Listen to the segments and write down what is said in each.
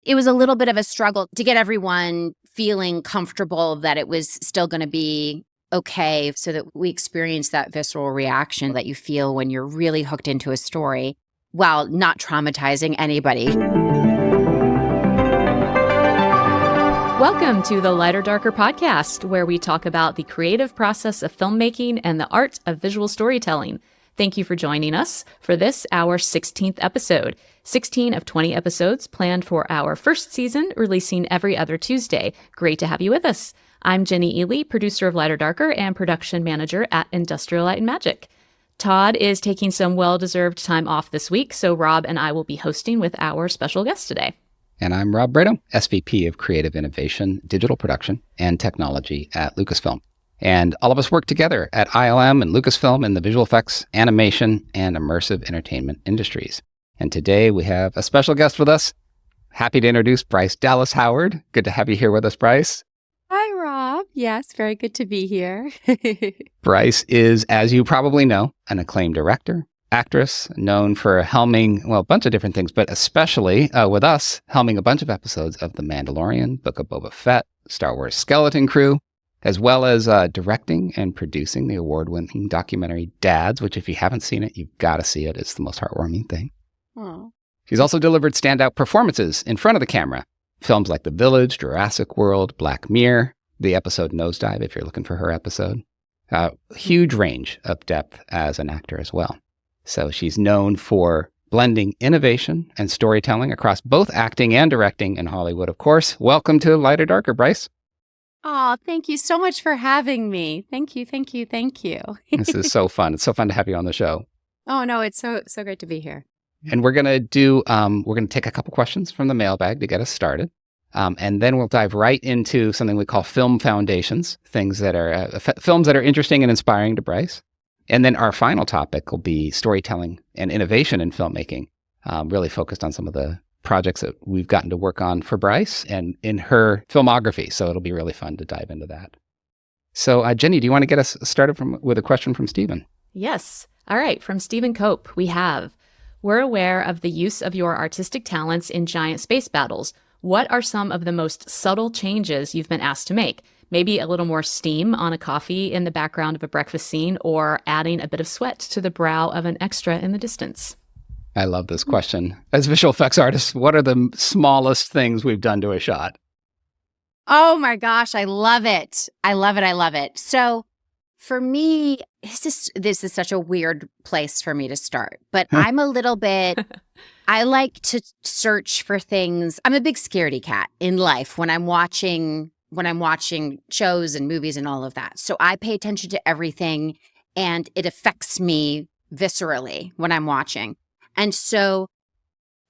it was a little bit of a struggle to get everyone feeling comfortable that it was still going to be okay, so that we experience that visceral reaction that you feel when you're really hooked into a story while not traumatizing anybody. Welcome to the Lighter Darker podcast, where we talk about the creative process of filmmaking and the art of visual storytelling. Thank you for joining us for this, our 16th episode. 16 of 20 episodes planned for our first season, releasing every other Tuesday. Great to have you with us. I'm Jenny Ely, producer of Lighter Darker and production manager at Industrial Light and Magic. Todd is taking some well-deserved time off this week, so Rob and I will be hosting with our special guest today. And I'm Rob Brado, SVP of Creative Innovation, Digital Production, and Technology at Lucasfilm. And all of us work together at ILM and Lucasfilm in the visual effects, animation, and immersive entertainment industries. And today we have a special guest with us. Happy to introduce Bryce Dallas Howard. Good to have you here with us, Bryce. Hi, Rob. Yes, very good to be here. Bryce is, as you probably know, an acclaimed director, actress, known for helming, well, a bunch of different things, but especially with us, helming a bunch of episodes of The Mandalorian, Book of Boba Fett, Star Wars Skeleton Crew, as well as directing and producing the award-winning documentary Dads, which if you haven't seen it, you've got to see it. It's the most heartwarming thing. Oh. She's also delivered standout performances in front of the camera. Films like The Village, Jurassic World, Black Mirror, the episode Nosedive, if you're looking for her episode. Huge range of depth as an actor as well. So she's known for blending innovation and storytelling across both acting and directing in Hollywood, of course. Welcome to Lighter Darker, Bryce. Oh, thank you so much for having me. Thank you. This is so fun. It's so fun to have you on the show. Oh, no, it's so great to be here. And we're going to take a couple questions from the mailbag to get us started. And then we'll dive right into something we call film foundations, things that are films that are interesting and inspiring to Bryce. And then our final topic will be storytelling and innovation in filmmaking, really focused on some of the projects that we've gotten to work on for Bryce and in her filmography. So it'll be really fun to dive into that. So Jenny, do you want to get us started with a question from Stephen? Yes. All right. From Stephen Cope, we have, we're aware of the use of your artistic talents in giant space battles. What are some of the most subtle changes you've been asked to make? Maybe a little more steam on a coffee in the background of a breakfast scene, or adding a bit of sweat to the brow of an extra in the distance. I love this question. As visual effects artists, what are the smallest things we've done to a shot? Oh my gosh, I love it. I love it. So for me, this is such a weird place for me to start, but I'm a little bit, I like to search for things. I'm a big scaredy cat in life when I'm watching shows and movies and all of that. So I pay attention to everything, and it affects me viscerally when I'm watching. And so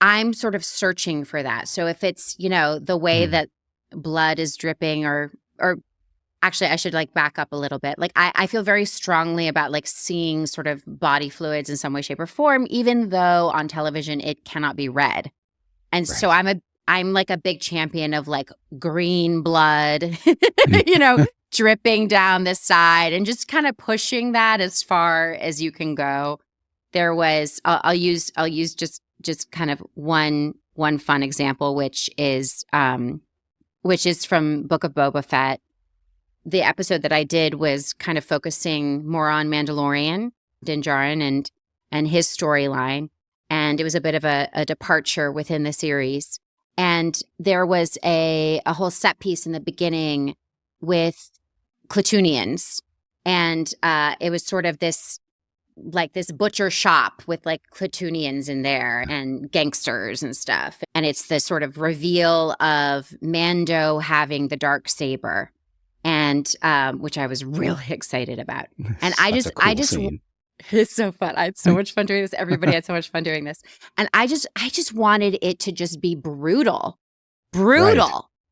I'm sort of searching for that. So if it's, the way that blood is dripping or actually I should back up a little bit. I feel very strongly about seeing sort of body fluids in some way, shape, or form, even though on television it cannot be read. And so I'm a big champion of green blood, dripping down the side and just kind of pushing that as far as you can go. There was, I'll use just kind of one fun example, which is from Book of Boba Fett. The episode that I did was kind of focusing more on Mandalorian, Din Djarin, and his storyline. And it was a bit of a departure within the series. And there was a whole set piece in the beginning with Klatooinians. And it was sort of this butcher shop with Klatooinians in there and gangsters and stuff. And it's the sort of reveal of Mando having the Darksaber, and which I was really excited about. And I just scene. It's so fun. I had so much fun doing this. Everybody had so much fun doing this. And I just wanted it to just be brutal. Right.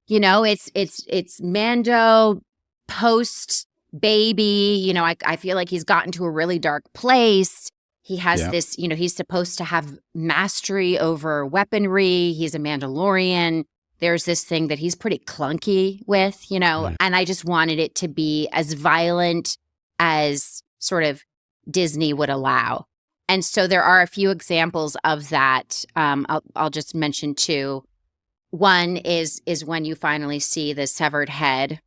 It's Mando post baby, I feel like he's gotten to a really dark place. He has this, he's supposed to have mastery over weaponry. He's a Mandalorian. There's this thing that he's pretty clunky with, and I just wanted it to be as violent as sort of Disney would allow. And so there are a few examples of that. I'll just mention two. One is when you finally see the severed head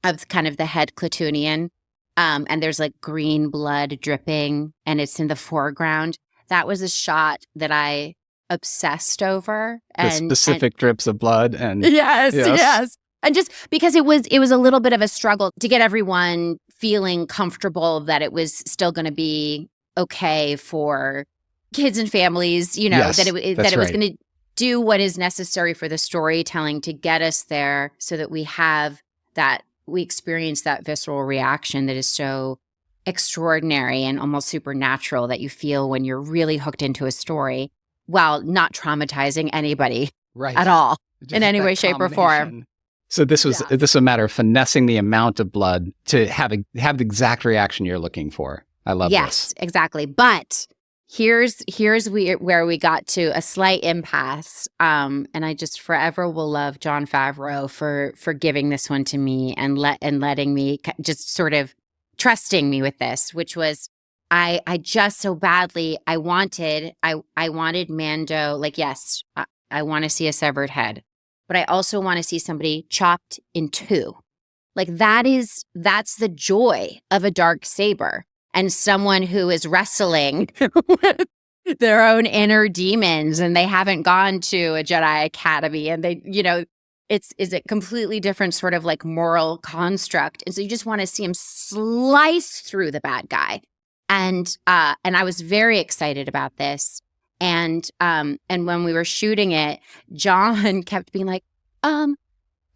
of kind of the head Clatunian, and there's like green blood dripping, and it's in the foreground. That was a shot that I obsessed over. The specific drips of blood and yes. And just because it was a little bit of a struggle to get everyone feeling comfortable that it was still going to be okay for kids and families, you know, Yes, that it that's was right. going to do what is necessary for the storytelling to get us there, so that we experience that visceral reaction that is so extraordinary and almost supernatural that you feel when you're really hooked into a story, while not traumatizing anybody at all in any way, shape, or form. So this was a matter of finessing the amount of blood to have the exact reaction you're looking for. I love this. Yes, exactly. But here's where we got to a slight impasse. And I just forever will love Jon Favreau for giving this one to me and letting me just sort of trusting me with this, which was I just so badly I wanted Mando, like, yes, I want to see a severed head, but I also want to see somebody chopped in two. Like that's the joy of a Darksaber. And someone who is wrestling with their own inner demons, and they haven't gone to a Jedi Academy, and they, you know, it's a completely different sort of like moral construct. And so you just want to see him slice through the bad guy. And I was very excited about this. And when we were shooting it, John kept being like,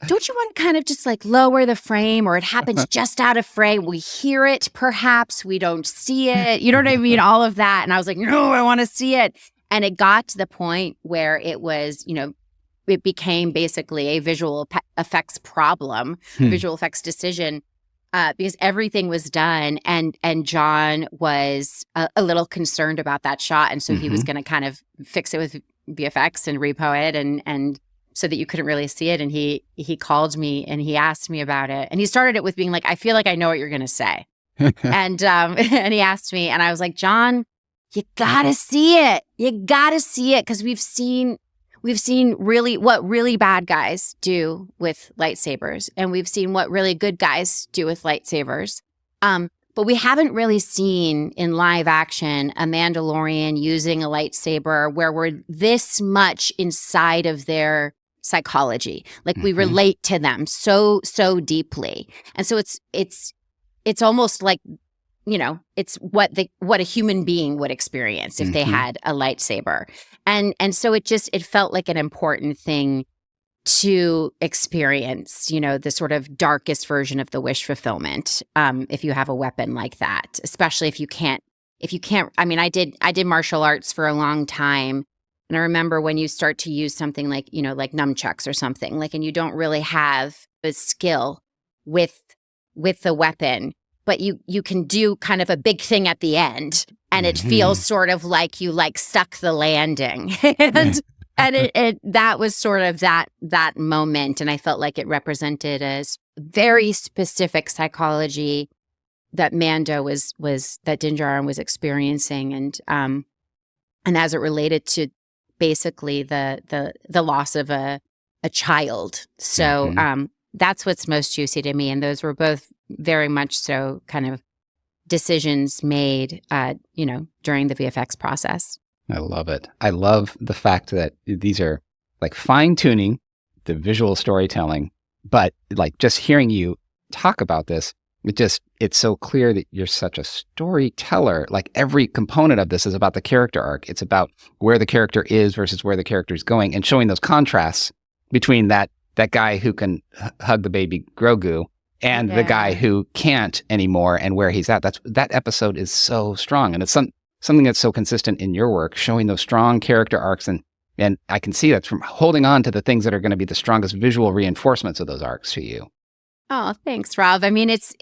don't you want to kind of just like lower the frame, or it happens just out of frame? We hear it, perhaps. We don't see it. You know what I mean? All of that. And I was like, no, I want to see it. And it got to the point where it was, you know, it became basically a visual effects problem, visual effects decision, because everything was done. And John was a little concerned about that shot. And so he was going to kind of fix it with VFX and repo it and so that you couldn't really see it. And he called me and he asked me about it. And he started it with being like, I feel like I know what you're going to say. and he asked me, and I was like, John, you got to see it. You got to see it, because we've seen really what really bad guys do with lightsabers, and we've seen what really good guys do with lightsabers. But we haven't really seen in live action a Mandalorian using a lightsaber where we're this much inside of their psychology. Like we relate to them so deeply. And so it's almost like, you know, it's what a human being would experience if they had a lightsaber. And so it felt like an important thing to experience, you know, the sort of darkest version of the wish fulfillment, if you have a weapon like that, especially if you can't, I mean, I did martial arts for a long time. And I remember when you start to use something like, you know, like nunchucks or something, like, and you don't really have a skill with the weapon, but you can do kind of a big thing at the end, and it feels sort of like you like stuck the landing. And it that was sort of that moment, and I felt like it represented a very specific psychology that Mando was that Din Djarin was experiencing, and as it related to basically the loss of a child. So that's what's most juicy to me, and those were both very much so kind of decisions made, you know, during the VFX process. I love it. I love the fact that these are like fine-tuning the visual storytelling, but like just hearing you talk about this, it's so clear that you're such a storyteller. Like every component of this is about the character arc. It's about where the character is versus where the character is going, and showing those contrasts between that guy who can hug the baby Grogu and the guy who can't anymore, and where he's at. That episode is so strong, and it's something that's so consistent in your work, showing those strong character arcs, and I can see that's from holding on to the things that are going to be the strongest visual reinforcements of those arcs to you. Oh, thanks, Rob. I mean, it's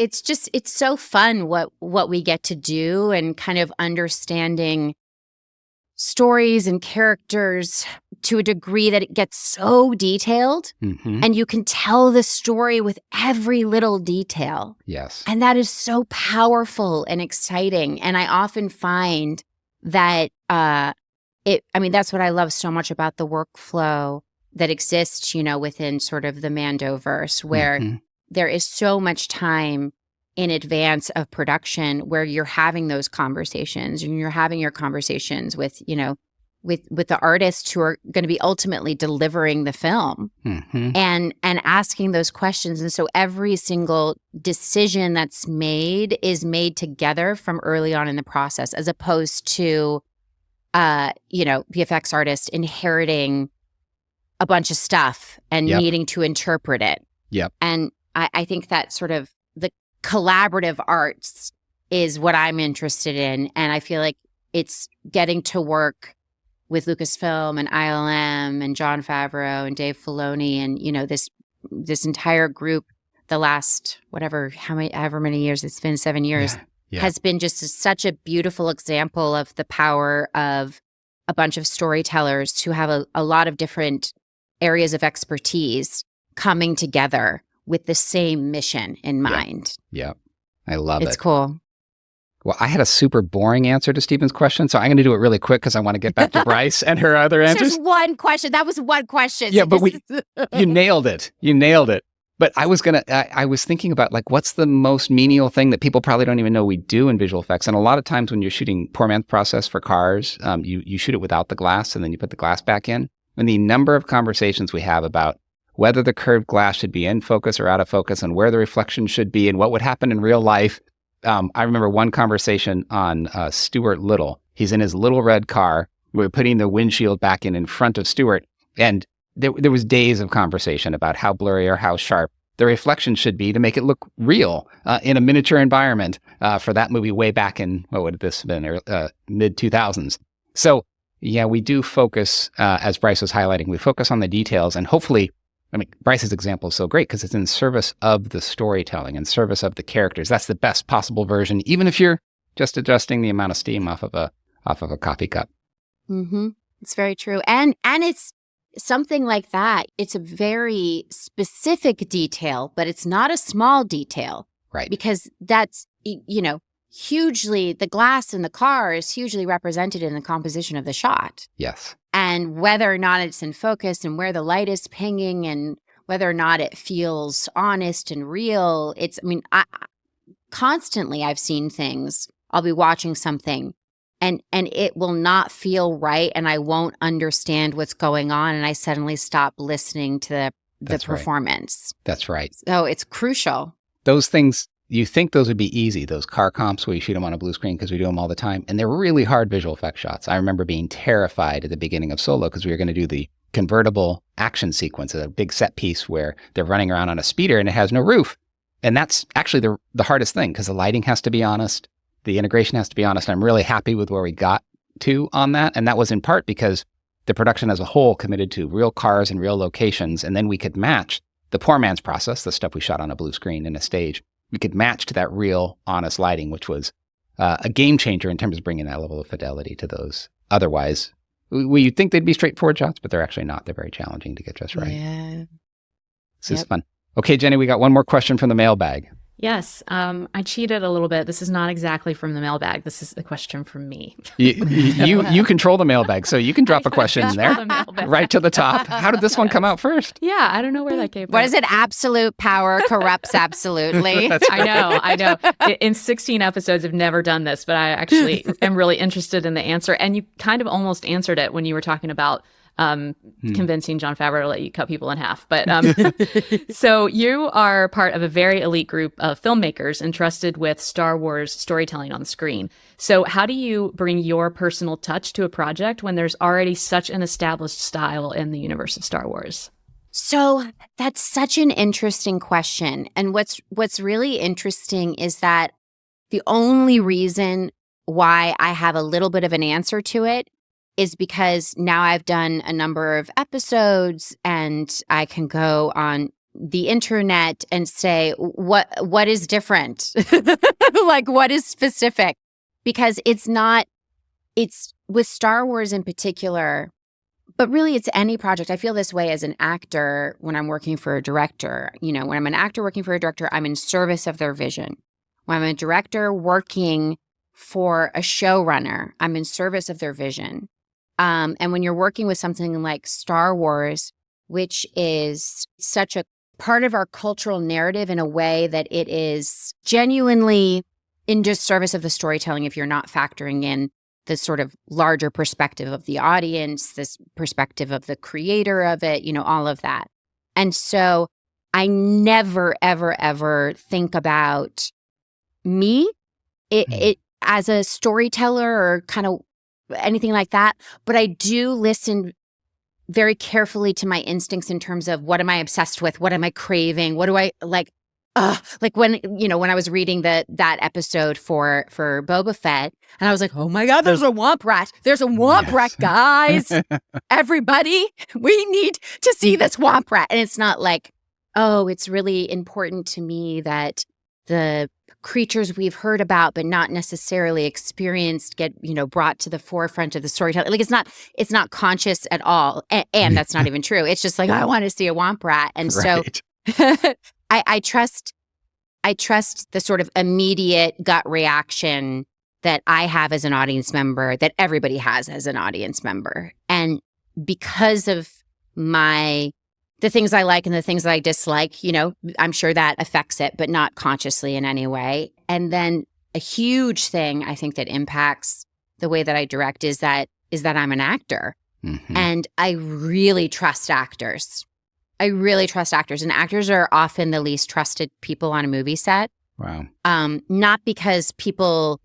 so fun what we get to do, and kind of understanding stories and characters to a degree that it gets so detailed, and you can tell the story with every little detail. Yes. And that is so powerful and exciting. And I often find that that's what I love so much about the workflow that exists, within sort of the Mandoverse, where there is so much time in advance of production where you're having those conversations, and you're having your conversations with, with the artists who are going to be ultimately delivering the film, and asking those questions. And so every single decision that's made is made together from early on in the process, as opposed to, VFX artists inheriting a bunch of stuff and needing to interpret it. Yep. And I think that sort of the collaborative arts is what I'm interested in. And I feel like it's getting to work with Lucasfilm and ILM and Jon Favreau and Dave Filoni and, this entire group, the last, however many years it's been, 7 years, has been just such a beautiful example of the power of a bunch of storytellers who have a lot of different areas of expertise coming together with the same mission in mind. Yeah. I love it. It's cool. Well, I had a super boring answer to Stephen's question, so I'm going to do it really quick because I want to get back to Bryce and her other answers. Just one question. That was one question. Yeah, but you nailed it. You nailed it. But I was thinking about what's the most menial thing that people probably don't even know we do in visual effects. And a lot of times when you're shooting poor man's process for cars, you shoot it without the glass and then you put the glass back in. And the number of conversations we have about whether the curved glass should be in focus or out of focus and where the reflection should be and what would happen in real life. I remember one conversation on Stuart Little. He's in his little red car. We were putting the windshield back in front of Stuart. And there was days of conversation about how blurry or how sharp the reflection should be to make it look real in a miniature environment for that movie way back in, what would this have been, mid-2000s. So, yeah, we do focus, as Bryce was highlighting, we focus on the details. And hopefully, Bryce's example is so great because it's in service of the storytelling and service of the characters. That's the best possible version, even if you're just adjusting the amount of steam off of a coffee cup. It's very true. And it's something like that. It's a very specific detail, but it's not a small detail. Right. Because that's, hugely, the glass in the car is hugely represented in the composition of the shot. Yes. And whether or not it's in focus and where the light is pinging and whether or not it feels honest and real. Constantly I've seen things. I'll be watching something and it will not feel right and I won't understand what's going on and I suddenly stop listening to the performance. Right. That's right. So it's crucial. Those things, you think those would be easy, those car comps where you shoot them on a blue screen because we do them all the time. And they're really hard visual effects shots. I remember being terrified at the beginning of Solo because we were going to do the convertible action sequence, a big set piece where they're running around on a speeder and it has no roof. And that's actually the hardest thing because the lighting has to be honest. The integration has to be honest. I'm really happy with where we got to on that. And that was in part because the production as a whole committed to real cars and real locations. And then we could match the poor man's process, the stuff we shot on a blue screen in a stage. We could match to that real, honest lighting, which was a game changer in terms of bringing that level of fidelity to those. Otherwise, you'd think they'd be straightforward shots, but they're actually not. They're very challenging to get just right. Yeah. This is fun. Okay, Jenny, we got one more question from the mailbag. Yes, I cheated a little bit. This is not exactly from the mailbag. This is a question from me. You control the mailbag, so you can drop a question in there, right to the top. How did this one come out first? Yeah, I don't know where that came from. What is it? Absolute power corrupts absolutely. I know. In 16 episodes, I've never done this, but I actually am really interested in the answer. And you kind of almost answered it when you were talking about convincing Jon Favreau to let you cut people in half. But so you are part of a very elite group of filmmakers entrusted with Star Wars storytelling on screen. So how do you bring your personal touch to a project when there's already such an established style in the universe of Star Wars? So that's such an interesting question. And what's really interesting is that the only reason why I have a little bit of an answer to it is because now I've done a number of episodes and I can go on the internet and say, what is different? Like, what is specific? Because it's with Star Wars in particular, but really it's any project. I feel this way as an actor when I'm working for a director. When I'm an actor working for a director, I'm in service of their vision. When I'm a director working for a showrunner, I'm in service of their vision. And when you're working with something like Star Wars, which is such a part of our cultural narrative in a way that it is genuinely in disservice of the storytelling if you're not factoring in the sort of larger perspective of the audience, this perspective of the creator of it, all of that. And so I never, ever, ever think about me it as a storyteller or kind of anything like that. But I do listen very carefully to my instincts in terms of what am I obsessed with? What am I craving? What do I like? Like when I was reading that episode for Boba Fett, and I was like, oh my God, there's a womp rat. There's a womp rat, guys. Everybody, we need to see this womp rat. And it's not like, oh, it's really important to me that the creatures we've heard about but not necessarily experienced get brought to the forefront of the storytelling. Like it's not conscious at all, and that's not even true. It's just like I want to see a womp rat, and right. so I trust the sort of immediate gut reaction that I have as an audience member, that everybody has as an audience member, and because of the things I like and the things that I dislike, I'm sure that affects it, but not consciously in any way. And then a huge thing I think that impacts the way that I direct is that I'm an actor. Mm-hmm. And I really trust actors. And actors are often the least trusted people on a movie set. Wow. Not because people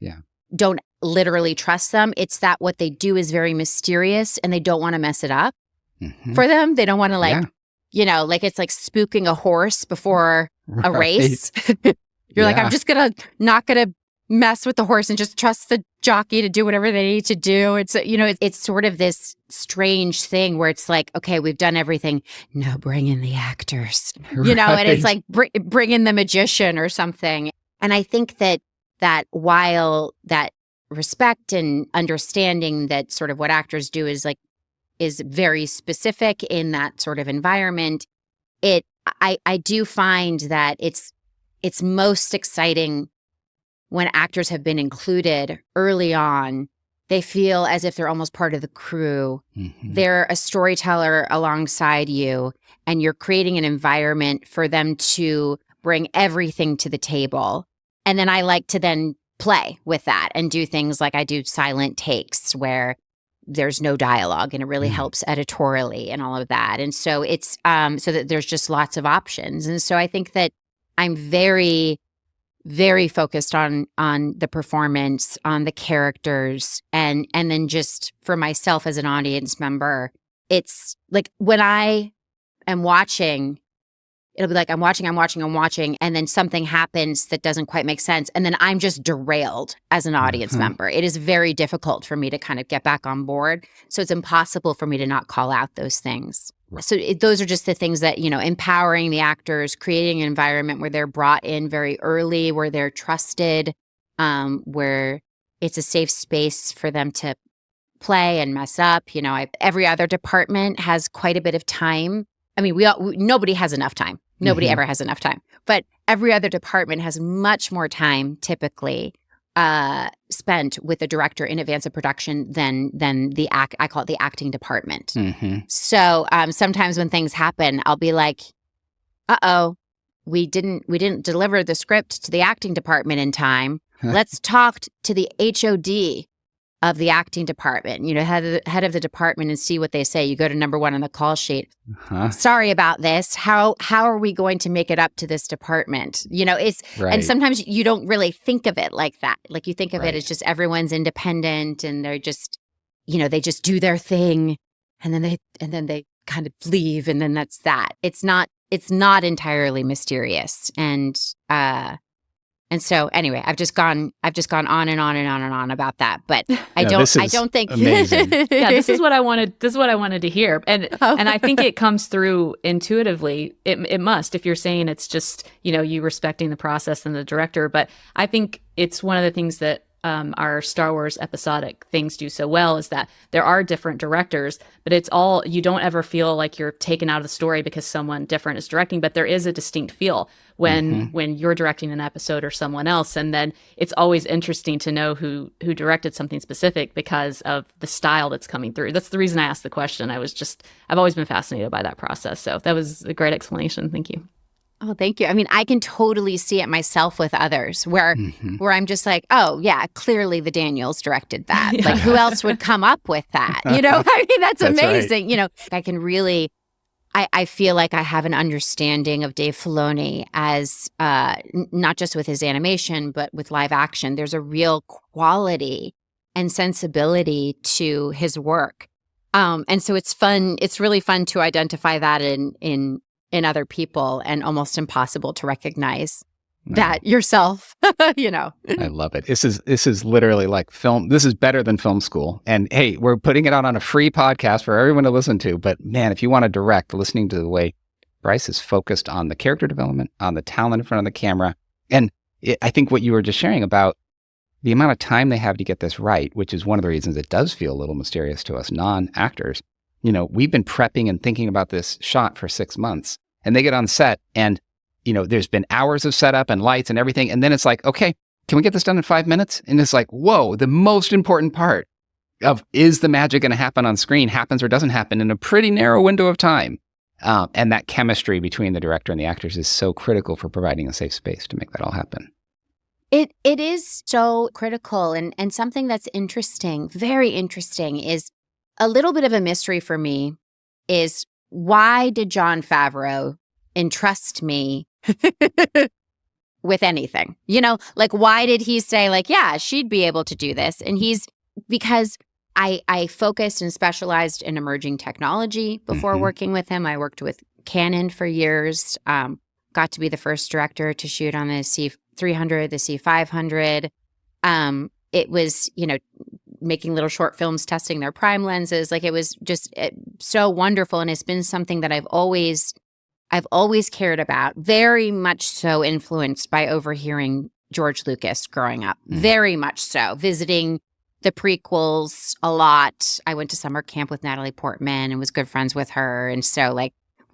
don't literally trust them. It's that what they do is very mysterious and they don't want to mess it up for them. They don't want to like it's like spooking a horse before a race. You're like, I'm just not gonna mess with the horse and just trust the jockey to do whatever they need to do. It's it's sort of this strange thing where it's like, okay, we've done everything. No, bring in the actors. And it's like bring in the magician or something. And I think that while that respect and understanding that sort of what actors do is very specific in that sort of environment, I do find that it's most exciting when actors have been included early on. They feel as if they're almost part of the crew. Mm-hmm. They're a storyteller alongside you, and you're creating an environment for them to bring everything to the table. And then I like to then play with that and do things like I do silent takes where there's no dialogue, and it really helps editorially and all of that. And so it's so that there's just lots of options. And so I think that I'm very, very focused on the performance, on the characters, and then just for myself as an audience member, it's like when I am watching, it'll be like I'm watching, and then something happens that doesn't quite make sense, and then I'm just derailed as an audience member. It is very difficult for me to kind of get back on board. So it's impossible for me to not call out those things. Right. So those are just the things that, empowering the actors, creating an environment where they're brought in very early, where they're trusted, where it's a safe space for them to play and mess up. Every other department has quite a bit of time. I mean, nobody has enough time. Nobody ever has enough time. But every other department has much more time typically spent with the director in advance of production than I call it the acting department. Mm-hmm. So sometimes when things happen, I'll be like, uh-oh, we didn't deliver the script to the acting department in time. Let's talk to the HOD of the acting department, head of the department, and see what they say. You go to number 1 on the call sheet. Sorry about this. How are we going to make it up to this department? It's right. And sometimes you don't really think of it like that. Like you think of it as just everyone's independent and they're just, they just do their thing, and then they kind of leave, and then that's that. It's not entirely mysterious. And so anyway, I've just gone on and on and on and on about that, but I don't think amazing. Yeah, this is what I wanted to hear. And I think it comes through intuitively. It must, if you're saying it's just, you respecting the process and the director, but I think it's one of the things that our Star Wars episodic things do so well is that there are different directors, but it's all, you don't ever feel like you're taken out of the story because someone different is directing, but there is a distinct feel when you're directing an episode or someone else. And then it's always interesting to know who directed something specific because of the style that's coming through. That's the reason I asked the question. I've always been fascinated by that process. So that was a great explanation. Thank you. Oh, thank you. I mean, I can totally see it myself with others where I'm just like, oh, yeah, clearly the Daniels directed that. Yeah. Like, who else would come up with that? I mean, that's amazing. Right. I can really, I feel like I have an understanding of Dave Filoni as not just with his animation, but with live action. There's a real quality and sensibility to his work. And so it's fun. It's really fun to identify that in other people, and almost impossible to recognize that yourself. I love it. This is literally like film. This is better than film school. And hey, we're putting it out on a free podcast for everyone to listen to. But man, if you want to direct, listening to the way Bryce is focused on the character development, on the talent in front of the camera, and I think what you were just sharing about the amount of time they have to get this right, which is one of the reasons it does feel a little mysterious to us non-actors. We've been prepping and thinking about this shot for 6 months, and they get on set and, there's been hours of setup and lights and everything. And then it's like, okay, can we get this done in 5 minutes? And it's like, whoa, the most important part of is the magic going to happen on screen happens or doesn't happen in a pretty narrow window of time. And that chemistry between the director and the actors is so critical for providing a safe space to make that all happen. It is so critical. And something that's interesting, very interesting, is a little bit of a mystery for me is, why did Jon Favreau entrust me with anything? Why did he say yeah, she'd be able to do this? And because I focused and specialized in emerging technology before working with him. I worked with Canon for years, got to be the first director to shoot on the C300, the C500. It was, making little short films, testing their prime lenses. It was just so wonderful. And it's been something that I've always cared about, very much so influenced by overhearing George Lucas growing up, very much so, visiting the prequels a lot. I went to summer camp with Natalie Portman and was good friends with her. And so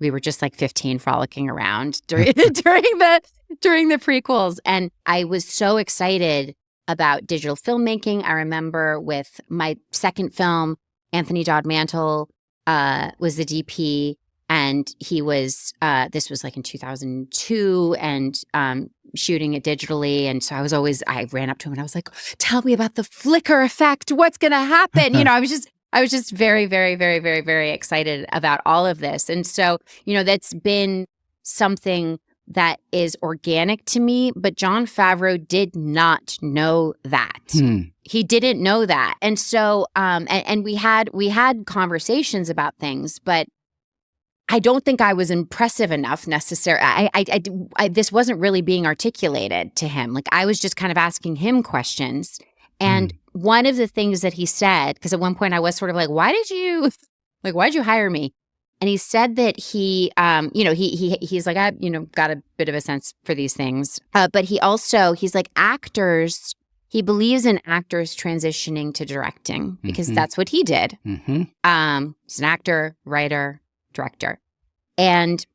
we were just 15 frolicking around during the prequels. And I was so excited about digital filmmaking. I remember with my second film, Anthony Dodd Mantle was the DP, and he was, this was in 2002, and shooting it digitally. And so I ran up to him and I was like, tell me about the flicker effect. What's going to happen? I was just very, very, very, very, very excited about all of this. And so, that's been something that is organic to me, but Jon Favreau did not know that. He didn't know that. And so, and we had conversations about things, but I don't think I was impressive enough necessarily. This wasn't really being articulated to him. I was just kind of asking him questions. And one of the things that he said, because at one point I was sort of why'd you hire me? And he said that he's I got a bit of a sense for these things. But he's actors, he believes in actors transitioning to directing because that's what he did. He's an actor, writer, director. And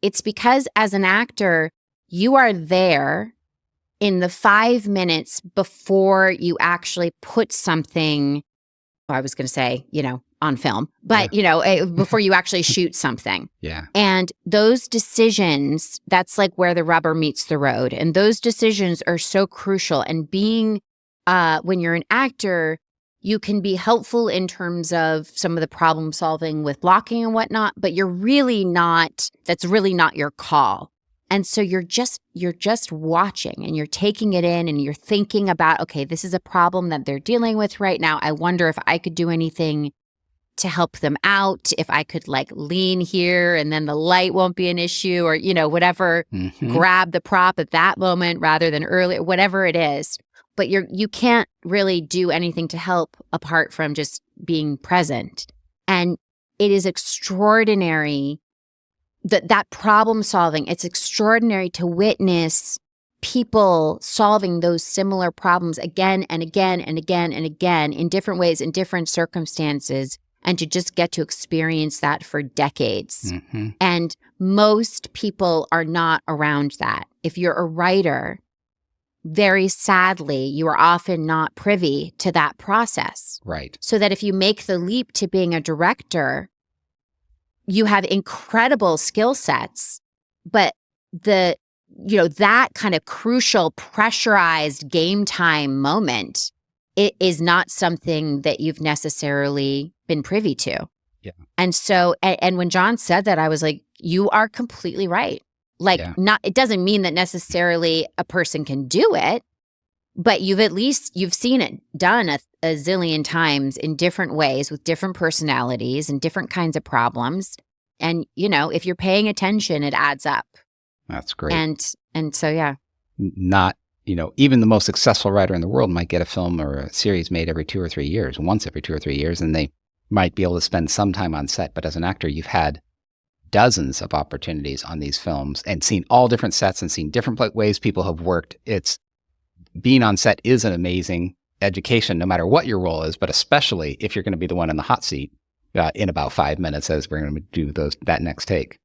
it's because as an actor, you are there in the 5 minutes before you actually put something, I was going to say, on film, but before you actually shoot something. Yeah. And those decisions, that's where the rubber meets the road. And those decisions are so crucial. And being, when you're an actor, you can be helpful in terms of some of the problem solving with blocking and whatnot, but that's really not your call. And so you're just watching and you're taking it in and you're thinking about, okay, this is a problem that they're dealing with right now. I wonder if I could do anything to help them out, if I could lean here and then the light won't be an issue, or, whatever, grab the prop at that moment rather than earlier, whatever it is. But you can't really do anything to help apart from just being present. And it is extraordinary that problem solving, it's extraordinary to witness people solving those similar problems again and again and again and again in different ways, in different circumstances, and to just get to experience that for decades. Mm-hmm. And most people are not around that. If you're a writer, very sadly, you are often not privy to that process. Right. So that if you make the leap to being a director, you have incredible skill sets, but that kind of crucial pressurized game time moment, it is not something that you've necessarily been privy to. Yeah. And so, and when John said that, I was like, you are completely right. Like, it doesn't mean that necessarily a person can do it, but you've seen it done a zillion times in different ways with different personalities and different kinds of problems. And, if you're paying attention, it adds up. That's great. And so, yeah. Not, even the most successful writer in the world might get a film or a series made every 2 or 3 years, once every 2 or 3 years, and they might be able to spend some time on set. But as an actor, you've had dozens of opportunities on these films and seen all different sets and seen different ways people have worked. Being on set is an amazing education, no matter what your role is, but especially if you're going to be the one in the hot seat in about 5 minutes as we're going to do that next take.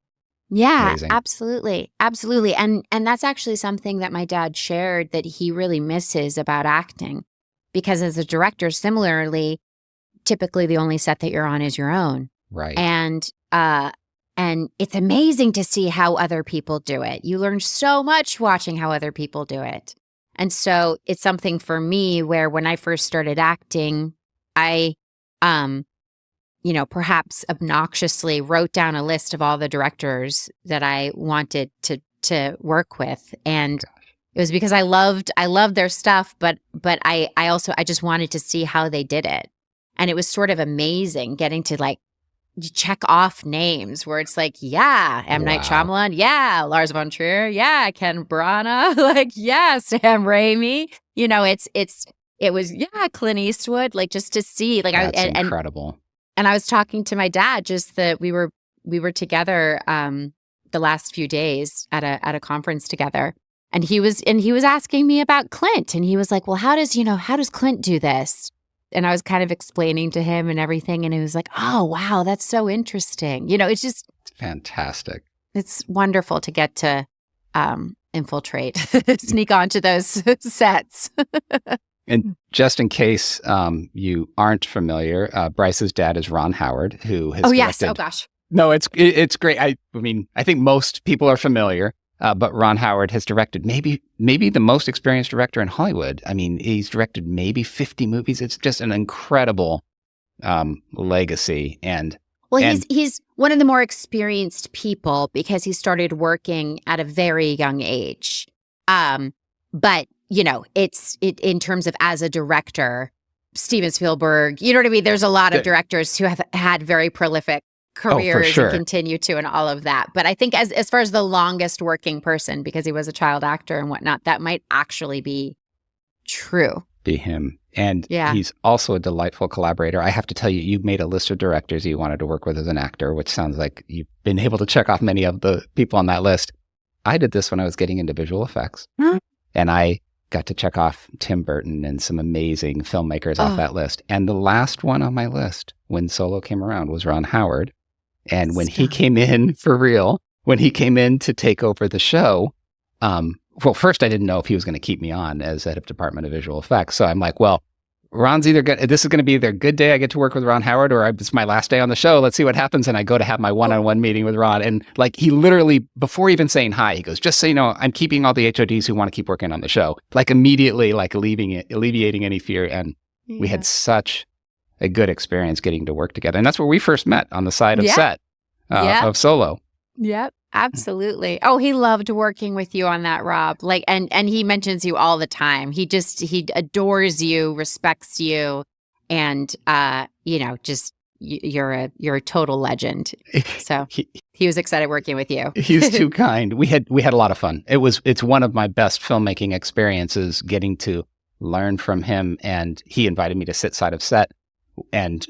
Yeah, Amazing. Absolutely. Absolutely. And that's actually something that my dad shared that he really misses about acting, because as a director, similarly, typically the only set that you're on is your own. Right. And it's amazing to see how other people do it. You learn so much watching how other people do it. And so it's something for me where when I first started acting, I perhaps obnoxiously wrote down a list of all the directors that I wanted to work with. And it was because I loved their stuff, but I just wanted to see how they did it. And it was sort of amazing getting to check off names where it's like, yeah, M. Night Shyamalan, yeah, Lars von Trier, yeah, Ken Branagh, yeah, Sam Raimi. It was Clint Eastwood, just to see That's incredible. And I was talking to my dad just that we were together the last few days at a conference together, and he was asking me about Clint, and he was like, well, how does Clint do this? And I was kind of explaining to him and everything, and he was like, oh wow, that's so interesting. It's fantastic. It's wonderful to get to infiltrate, sneak onto those sets. And just in case you aren't familiar, Bryce's dad is Ron Howard, who has directed... yes. Oh, gosh. No, it's great. I think most people are familiar, but Ron Howard has directed maybe the most experienced director in Hollywood. He's directed maybe 50 movies. It's just an incredible legacy. He's one of the more experienced people because he started working at a very young age. But it's in terms of as a director, Steven Spielberg, you know what I mean? There's a lot of directors who have had very prolific careers and continue to, and all of that. But I think as far as the longest working person, because he was a child actor and whatnot, that might actually be true. Be him. And he's also a delightful collaborator. I have to tell you, you made a list of directors you wanted to work with as an actor, which sounds like you've been able to check off many of the people on that list. I did this when I was getting into visual effects. And I got to check off Tim Burton and some amazing filmmakers off that list. And the last one on my list when Solo came around was Ron Howard. And when he came in for real, when he came in to take over the show, first I didn't know if he was going to keep me on as head of Department of Visual Effects. So I'm like, well, this is going to be either a good day I get to work with Ron Howard, or it's my last day on the show. Let's see what happens. And I go to have my one-on-one meeting with Ron. And he literally, before even saying hi, he goes, just so you know, I'm keeping all the HODs who want to keep working on the show. Immediately, alleviating any fear. And we had such a good experience getting to work together. And that's where we first met, on the side of set of Solo. Yep. Absolutely. Oh, he loved working with you on that, Rob. And he mentions you all the time. He adores you, respects you, and you're a total legend. So he was excited working with you. He's too kind. We had a lot of fun. It's one of my best filmmaking experiences, getting to learn from him. And he invited me to sit side of set. And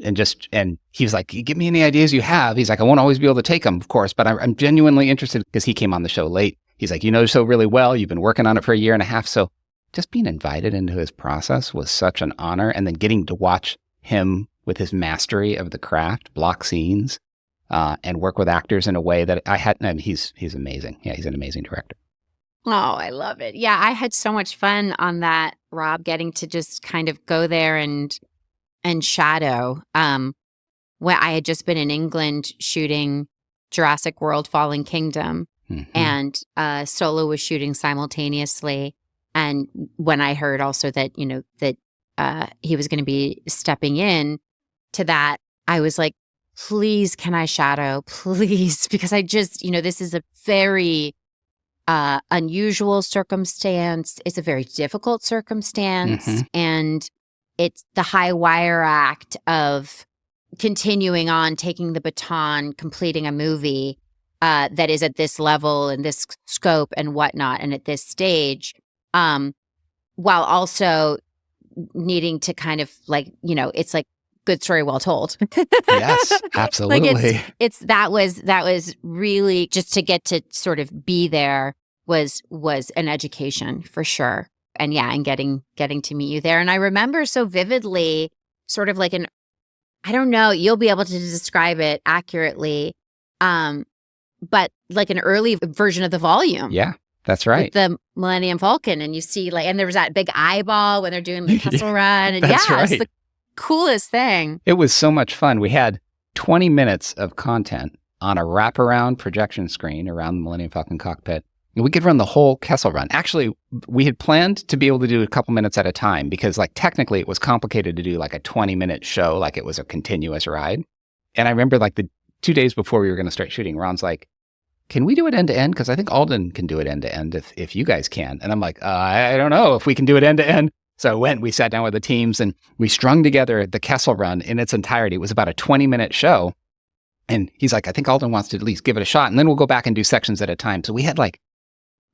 he was like, give me any ideas you have. He's like, I won't always be able to take them, of course, but I'm genuinely interested, because he came on the show late. he's like, you know so really well. You've been working on it for a year and a half. So just being invited into his process was such an honor. And then getting to watch him with his mastery of the craft, block scenes, and work with actors in a way that he's amazing. Yeah, he's an amazing director. Oh, I love it. Yeah, I had so much fun on that, Rob, getting to just kind of go there and shadow. When I had just been in England shooting Jurassic World Fallen Kingdom, and Solo was shooting simultaneously. And when I heard also that, that he was going to be stepping in to that, I was like, please, can I shadow? Please. Because I just, this is a very unusual circumstance. It's a very difficult circumstance. And it's the high wire act of continuing on, taking the baton, completing a movie that is at this level and this scope and whatnot, and at this stage, while also needing to kind of it's like good story well told. Yes, absolutely. That was really just to get to sort of be there was an education for sure. And getting to meet you there. And I remember so vividly sort of like I don't know, you'll be able to describe it accurately, but like an early version of the volume. Yeah, that's right. With the Millennium Falcon. And you see and there was that big eyeball when they're doing the Kessel Run. And that's right. It's the coolest thing. It was so much fun. We had 20 minutes of content on a wraparound projection screen around the Millennium Falcon cockpit. And we could run the whole Kessel Run. Actually, we had planned to be able to do a couple minutes at a time because technically it was complicated to do a 20-minute show, like it was a continuous ride. And I remember the 2 days before we were going to start shooting, Ron's like, can we do it end to end? Because I think Alden can do it end to end if you guys can. And I'm like, I don't know if we can do it end to end. So we sat down with the teams and we strung together the Kessel Run in its entirety. It was about a 20-minute show. And he's like, I think Alden wants to at least give it a shot. And then we'll go back and do sections at a time. So we had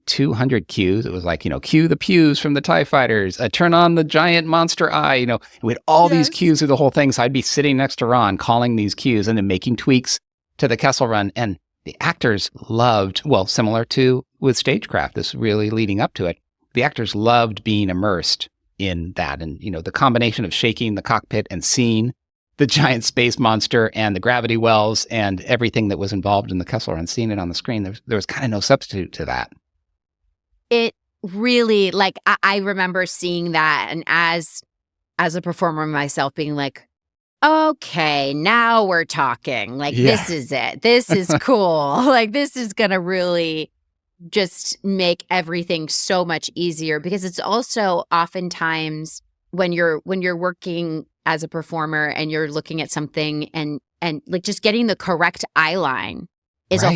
200 cues. It was cue the pews from the TIE fighters, turn on the giant monster eye, we had all these cues through the whole thing. So I'd be sitting next to Ron calling these cues and then making tweaks to the Kessel Run. And the actors loved, similar to with Stagecraft, this really leading up to it, the actors loved being immersed in that. And, the combination of shaking the cockpit and seeing the giant space monster and the gravity wells and everything that was involved in the Kessel Run, seeing it on the screen, there was kind of no substitute to that. It really, I remember seeing that, and as a performer myself being like, okay, now we're talking. This is it. This is cool. This is going to really just make everything so much easier, because it's also oftentimes when you're working as a performer and you're looking at something and just getting the correct eye line is a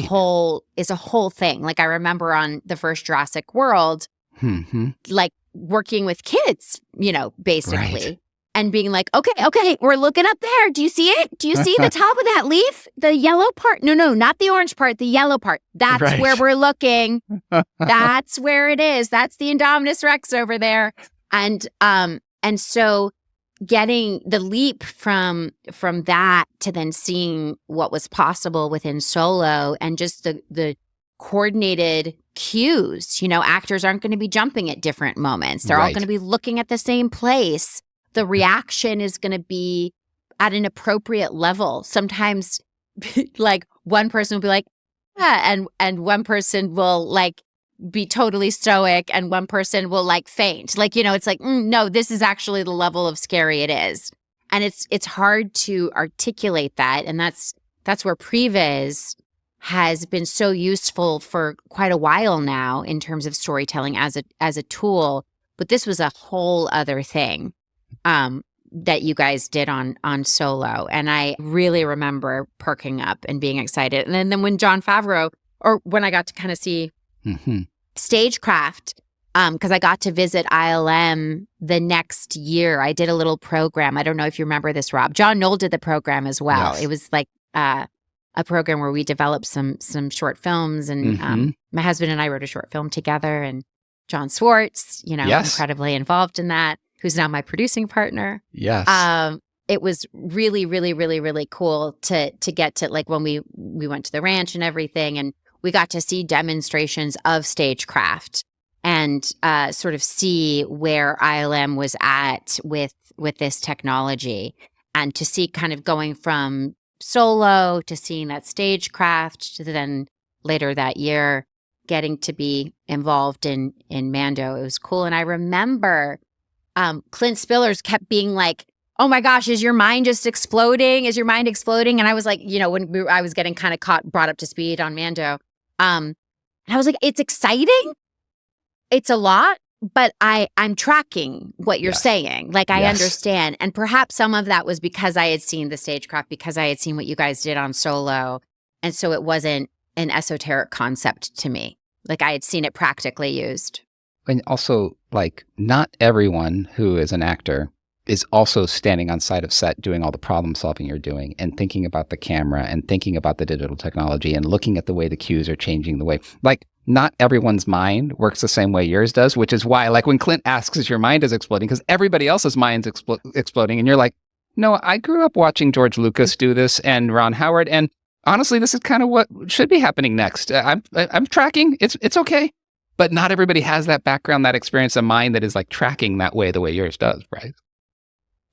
whole thing. I remember on the first Jurassic World, working with kids, basically. Right. And being like, okay, we're looking up there. Do you see it? Do you see the top of that leaf? The yellow part? No, not the orange part, the yellow part. That's where we're looking. That's where it is. That's the Indominus Rex over there. And so getting the leap from that to then seeing what was possible within Solo and just the coordinated cues. Actors aren't going to be jumping at different moments. They're all going to be looking at the same place. The reaction is going to be at an appropriate level. Sometimes one person will be like, yeah, and one person will be totally stoic and one person will faint. It's no, this is actually the level of scary it is. And it's hard to articulate that. And that's where previs has been so useful for quite a while now in terms of storytelling as a tool. But this was a whole other thing that you guys did on Solo. And I really remember perking up and being excited. And then when Jon Favreau, or when I got to kind of see Stagecraft, because I got to visit ILM the next year. I did a little program. I don't know if you remember this, Rob. John Knoll did the program as well. Yes. It was a program where we developed some short films. And my husband and I wrote a short film together. And John Swartz, incredibly involved in that, who's now my producing partner. Yes. It was really, really, really, really cool to get to when we went to the ranch and everything, and we got to see demonstrations of stagecraft and sort of see where ILM was at with this technology, and to see kind of going from solo to seeing that stagecraft to then later that year getting to be involved in Mando. It was cool. And I remember Clint Spillers kept being like, oh my gosh, is your mind just exploding? Is your mind exploding? And I was like, when I was getting kind of brought up to speed on Mando, and I was like, it's exciting. It's a lot, but I'm tracking what you're saying. Like, I understand. And perhaps some of that was because I had seen the stagecraft, because I had seen what you guys did on Solo. And so it wasn't an esoteric concept to me. Like, I had seen it practically used. And also, like, not everyone who is an actor is also standing on side of set doing all the problem solving you're doing and thinking about the camera and thinking about the digital technology and looking at the way the cues are changing the way. Like, not everyone's mind works the same way yours does, which is why, like, when Clint asks, is your mind is exploding? Because everybody else's mind's exploding. And you're like, no, I grew up watching George Lucas do this and Ron Howard. And honestly, this is kind of what should be happening next. I'm tracking. It's okay. But not everybody has that background, that experience of mind that is like tracking that way the way yours does, right?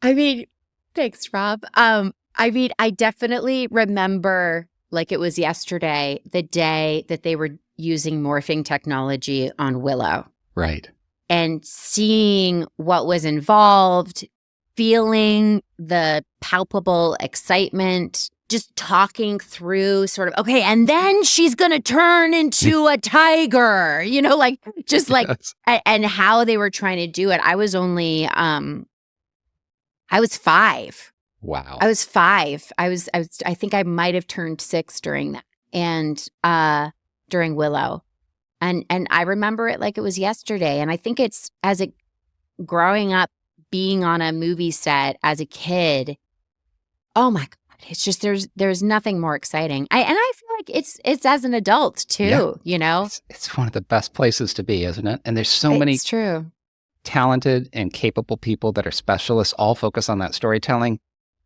I mean, thanks, Rob. I definitely remember, like it was yesterday, the day that they were using morphing technology on Willow. Right. And seeing what was involved, feeling the palpable excitement, just talking through sort of, okay, and then she's going to turn into a tiger, like, just like, and how they were trying to do it. I was only, I was 5. Wow. I was 5. I think I might have turned 6 during that, and during Willow. And I remember it like it was yesterday. And I think it's growing up, being on a movie set as a kid, oh my God, it's just, there's nothing more exciting. I feel like it's as an adult too, It's one of the best places to be, isn't it? And there's so many It's true. talented and capable people that are specialists, all focus on that storytelling.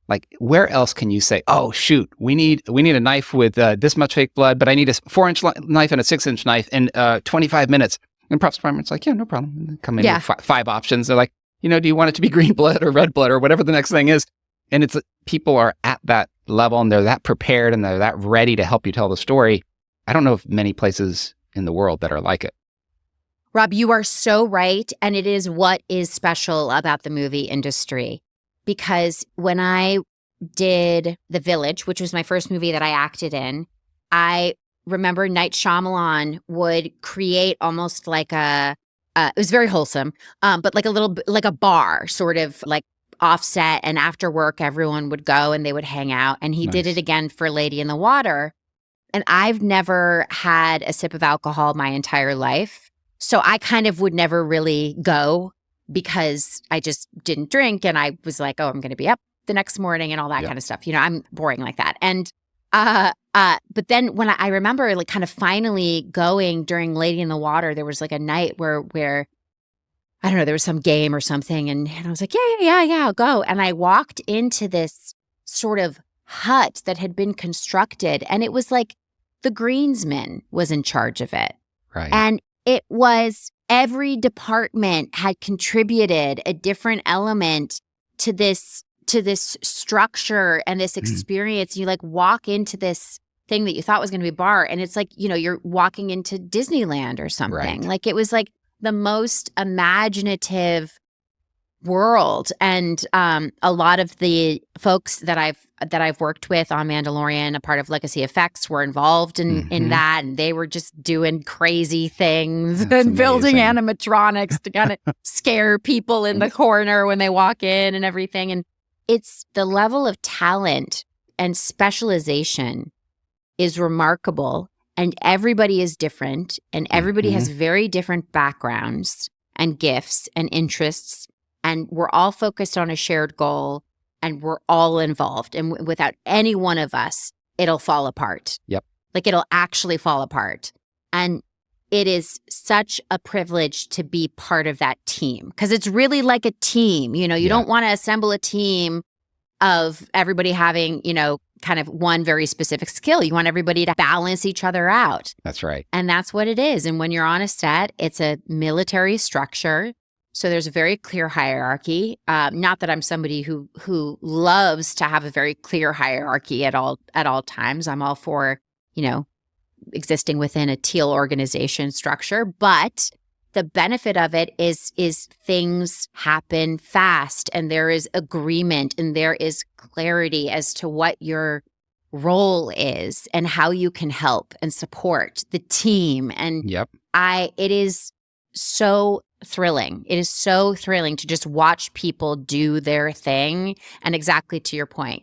Like, where else can you say, oh shoot, we need a knife with this much fake blood, but I need a 4-inch knife and a 6-inch knife in 25 minutes. And props department's like, yeah, no problem. And come in with 5 options. They're like, do you want it to be green blood or red blood or whatever the next thing is? And it's people are at that level and they're that prepared and they're that ready to help you tell the story. I don't know of many places in the world that are like it. Rob, you are so right. And it is what is special about the movie industry. Because when I did The Village, which was my first movie that I acted in, I remember Night Shyamalan would create almost like it was very wholesome, but like a little, like a bar, sort of like offset. And after work, everyone would go and they would hang out. And he did it again for Lady in the Water. And I've never had a sip of alcohol my entire life. So I kind of would never really go because I just didn't drink. And I was like, oh, I'm going to be up the next morning and all that kind of stuff. I'm boring like that. And but then when I remember like kind of finally going during Lady in the Water, there was like a night where I don't know, there was some game or something. And I was like, yeah, I'll go. And I walked into this sort of hut that had been constructed. And it was like the greensman was in charge of it. Right. And it was every department had contributed a different element to this structure and this experience. You like walk into this thing that you thought was going to be a bar, and it's like, you're walking into Disneyland or something. Right. Like, it was like the most imaginative world. And a lot of the folks that I've worked with on Mandalorian, a part of Legacy Effects, were involved in that, and they were just doing crazy things and building animatronics to kind of scare people in the corner when they walk in and everything. And it's the level of talent and specialization is remarkable, and everybody is different, and everybody has very different backgrounds and gifts and interests. And we're all focused on a shared goal, and we're all involved. And without any one of us, it'll fall apart. Yep. Like, it'll actually fall apart. And it is such a privilege to be part of that team, because it's really like a team. You don't want to assemble a team of everybody having, kind of one very specific skill. You want everybody to balance each other out. That's right. And that's what it is. And when you're on a set, it's a military structure. So there's a very clear hierarchy. Not that I'm somebody who loves to have a very clear hierarchy at all times. I'm all for, existing within a teal organization structure. But the benefit of it is things happen fast, and there is agreement, and there is clarity as to what your role is and how you can help and support the team. And it is so thrilling. It is so thrilling to just watch people do their thing. And exactly to your point,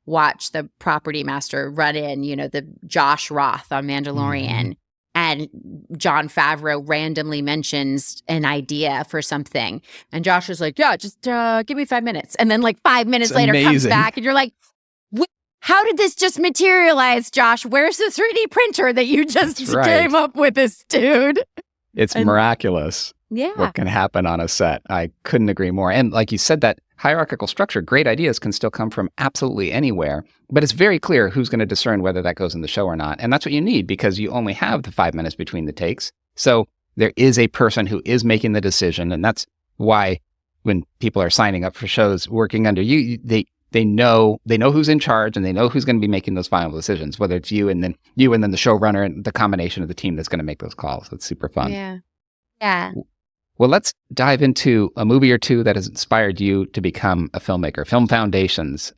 watch the property master run in, the Josh Roth on Mandalorian. And Jon Favreau randomly mentions an idea for something. And Josh is like, yeah, just give me 5 minutes. And then like 5 minutes later comes back and you're like, how did this just materialize, Josh? Where's the 3D printer that you just came up with this, dude? It's miraculous what can happen on a set. I couldn't agree more. And like you said, that hierarchical structure, great ideas can still come from absolutely anywhere, but it's very clear who's going to discern whether that goes in the show or not. And that's what you need, because you only have the 5 minutes between the takes. So there is a person who is making the decision. And that's why when people are signing up for shows working under you, they know who's in charge, and they know who's going to be making those final decisions, whether it's you and then the showrunner, and the combination of the team that's going to make those calls. It's super fun. Yeah. Well, let's dive into a movie or two that has inspired you to become a filmmaker. Film foundations.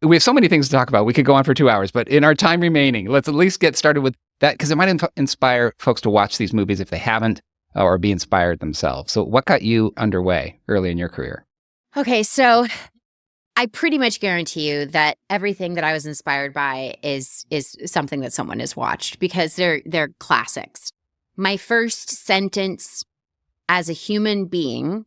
We have so many things to talk about. We could go on for 2 hours, but in our time remaining, let's at least get started with that, because it might inspire folks to watch these movies if they haven't, or be inspired themselves. So what got you underway early in your career? Okay, so I pretty much guarantee you that everything that I was inspired by is something that someone has watched, because they're classics. My first sentence as a human being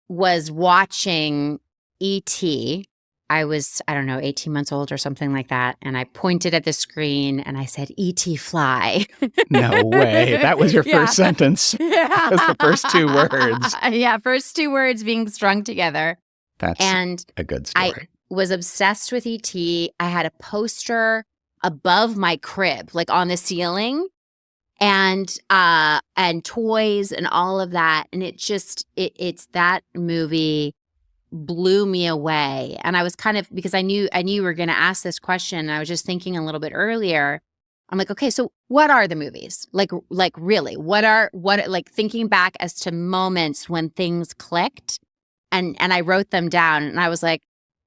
was watching E.T. I was, 18 months old or something like that. And I pointed at the screen and I said, E.T. fly. No way. That was your first sentence. Yeah. That was the first 2 words. Yeah, first 2 words being strung together. That's a good story. I was obsessed with E.T. I had a poster above my crib, like on the ceiling, and toys and all of that. And it's that movie blew me away. And I was kind of, because I knew you were going to ask this question, and I was just thinking a little bit earlier. I'm like, okay, so what are the movies? Like really, like thinking back as to moments when things clicked, and I wrote them down, and I was like,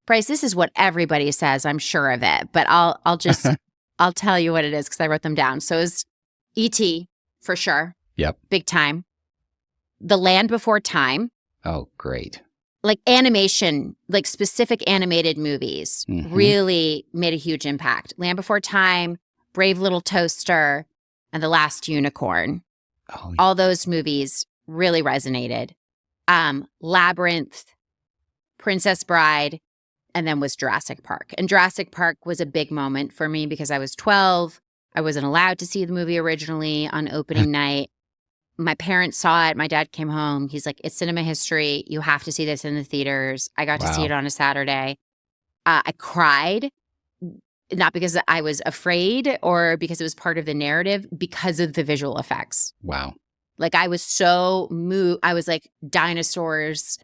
Bryce, this is what everybody says. I'm sure of it, but I'll just I'll tell you what it is, because I wrote them down. So it was E.T. for sure. Yep. Big time. The Land Before Time. Oh, great. Like animation, like specific animated movies really made a huge impact. Land Before Time, Brave Little Toaster, and The Last Unicorn. Oh, yeah. All those movies really resonated. Labyrinth, Princess Bride, and then was Jurassic Park. And Jurassic Park was a big moment for me because I was 12. I wasn't allowed to see the movie originally on opening night. My parents saw it. My dad came home. He's like, it's cinema history. You have to see this in the theaters. I got to see it on a Saturday. I cried, not because I was afraid or because it was part of the narrative, because of the visual effects. Wow. Like, I was so moved. I was like, dinosaurs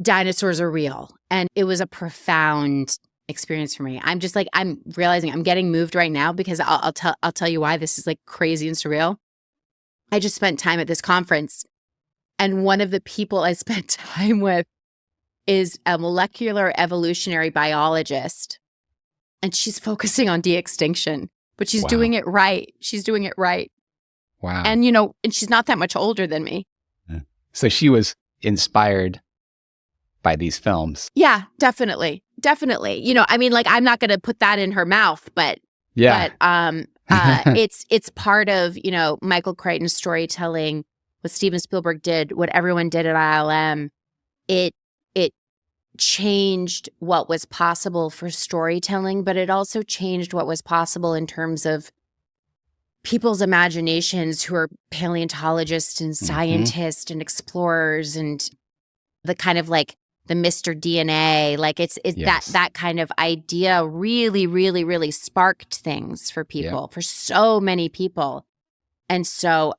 are real. And it was a profound experience for me. I'm just like, I'm realizing I'm getting moved right now, because I'll tell you why this is like crazy and surreal. I just spent time at this conference, and one of the people I spent time with is a molecular evolutionary biologist, and she's focusing on de-extinction, but she's doing it right. She's doing it right. Wow. And, and she's not that much older than me. So she was inspired by these films. Yeah, definitely. Definitely. Like, I'm not going to put that in her mouth, but it's part of, Michael Crichton's storytelling, what Steven Spielberg did, what everyone did at ILM. It changed what was possible for storytelling, but it also changed what was possible in terms of people's imaginations who are paleontologists and scientists and explorers, and the kind of like the Mr. DNA. Like it's Yes. that kind of idea really, really, really sparked things for people, for so many people. And so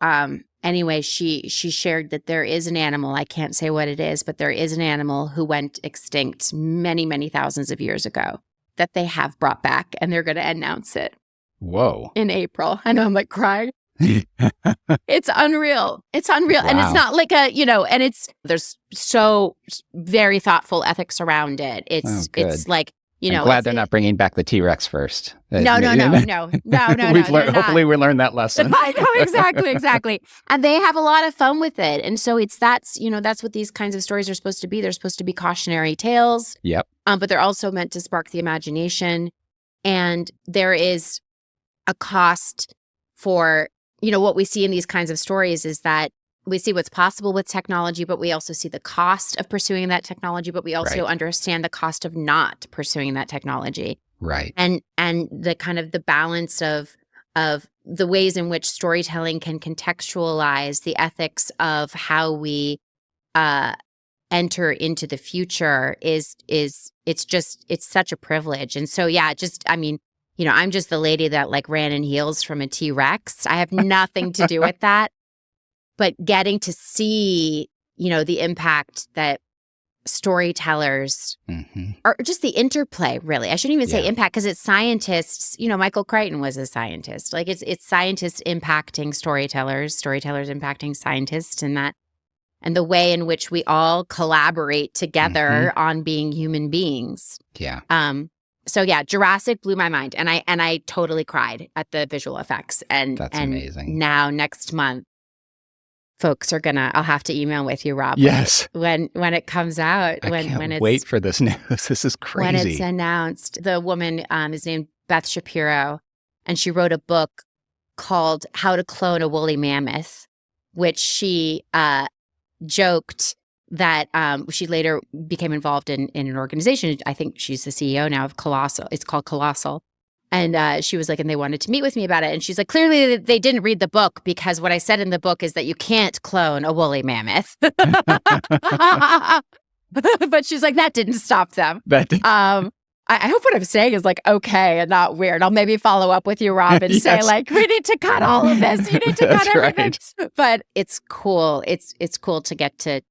anyway, she shared that there is an animal, I can't say what it is, but there is an animal who went extinct many, many thousands of years ago that they have brought back, and they're going to announce it. Whoa. In April. I know, I'm like crying. It's unreal. It's unreal. Wow. And it's not like and there's so very thoughtful ethics around it. It's like, I'm glad they're not bringing back the T-Rex first. No. Hopefully we learned that lesson. I know, exactly. And they have a lot of fun with it. And so that's what these kinds of stories are supposed to be. They're supposed to be cautionary tales. Yep. But they're also meant to spark the imagination. And there is a cost for, what we see in these kinds of stories is that we see what's possible with technology, but we also see the cost of pursuing that technology, but we also understand the cost of not pursuing that technology. Right. And the kind of the balance of the ways in which storytelling can contextualize the ethics of how we enter into the future it's such a privilege. And so, I'm just the lady that like ran in heels from a T-Rex. I have nothing to do with that. But getting to see, the impact that storytellers or just the interplay, really. I shouldn't even say impact because it's scientists. Michael Crichton was a scientist. Like it's scientists impacting storytellers impacting scientists, and the way in which we all collaborate together on being human beings. Yeah. So Jurassic blew my mind, and I totally cried at the visual effects. And that's amazing. Now next month, folks I'll have to email with you, Rob. Yes. When it comes out. I can't wait for this news. This is crazy. When it's announced. The woman is named Beth Shapiro, and she wrote a book called How to Clone a Woolly Mammoth, which she joked that she later became involved in an organization. I think she's the CEO now of Colossal. It's called Colossal. And she was like, and they wanted to meet with me about it. And she's like, clearly they didn't read the book, because what I said in the book is that you can't clone a woolly mammoth. But she's like, that didn't stop them. I hope what I'm saying is like okay and not weird. I'll maybe follow up with you, Rob, and say like, we need to cut all of this. You need to cut everything. Right. But it's cool. It's cool to get to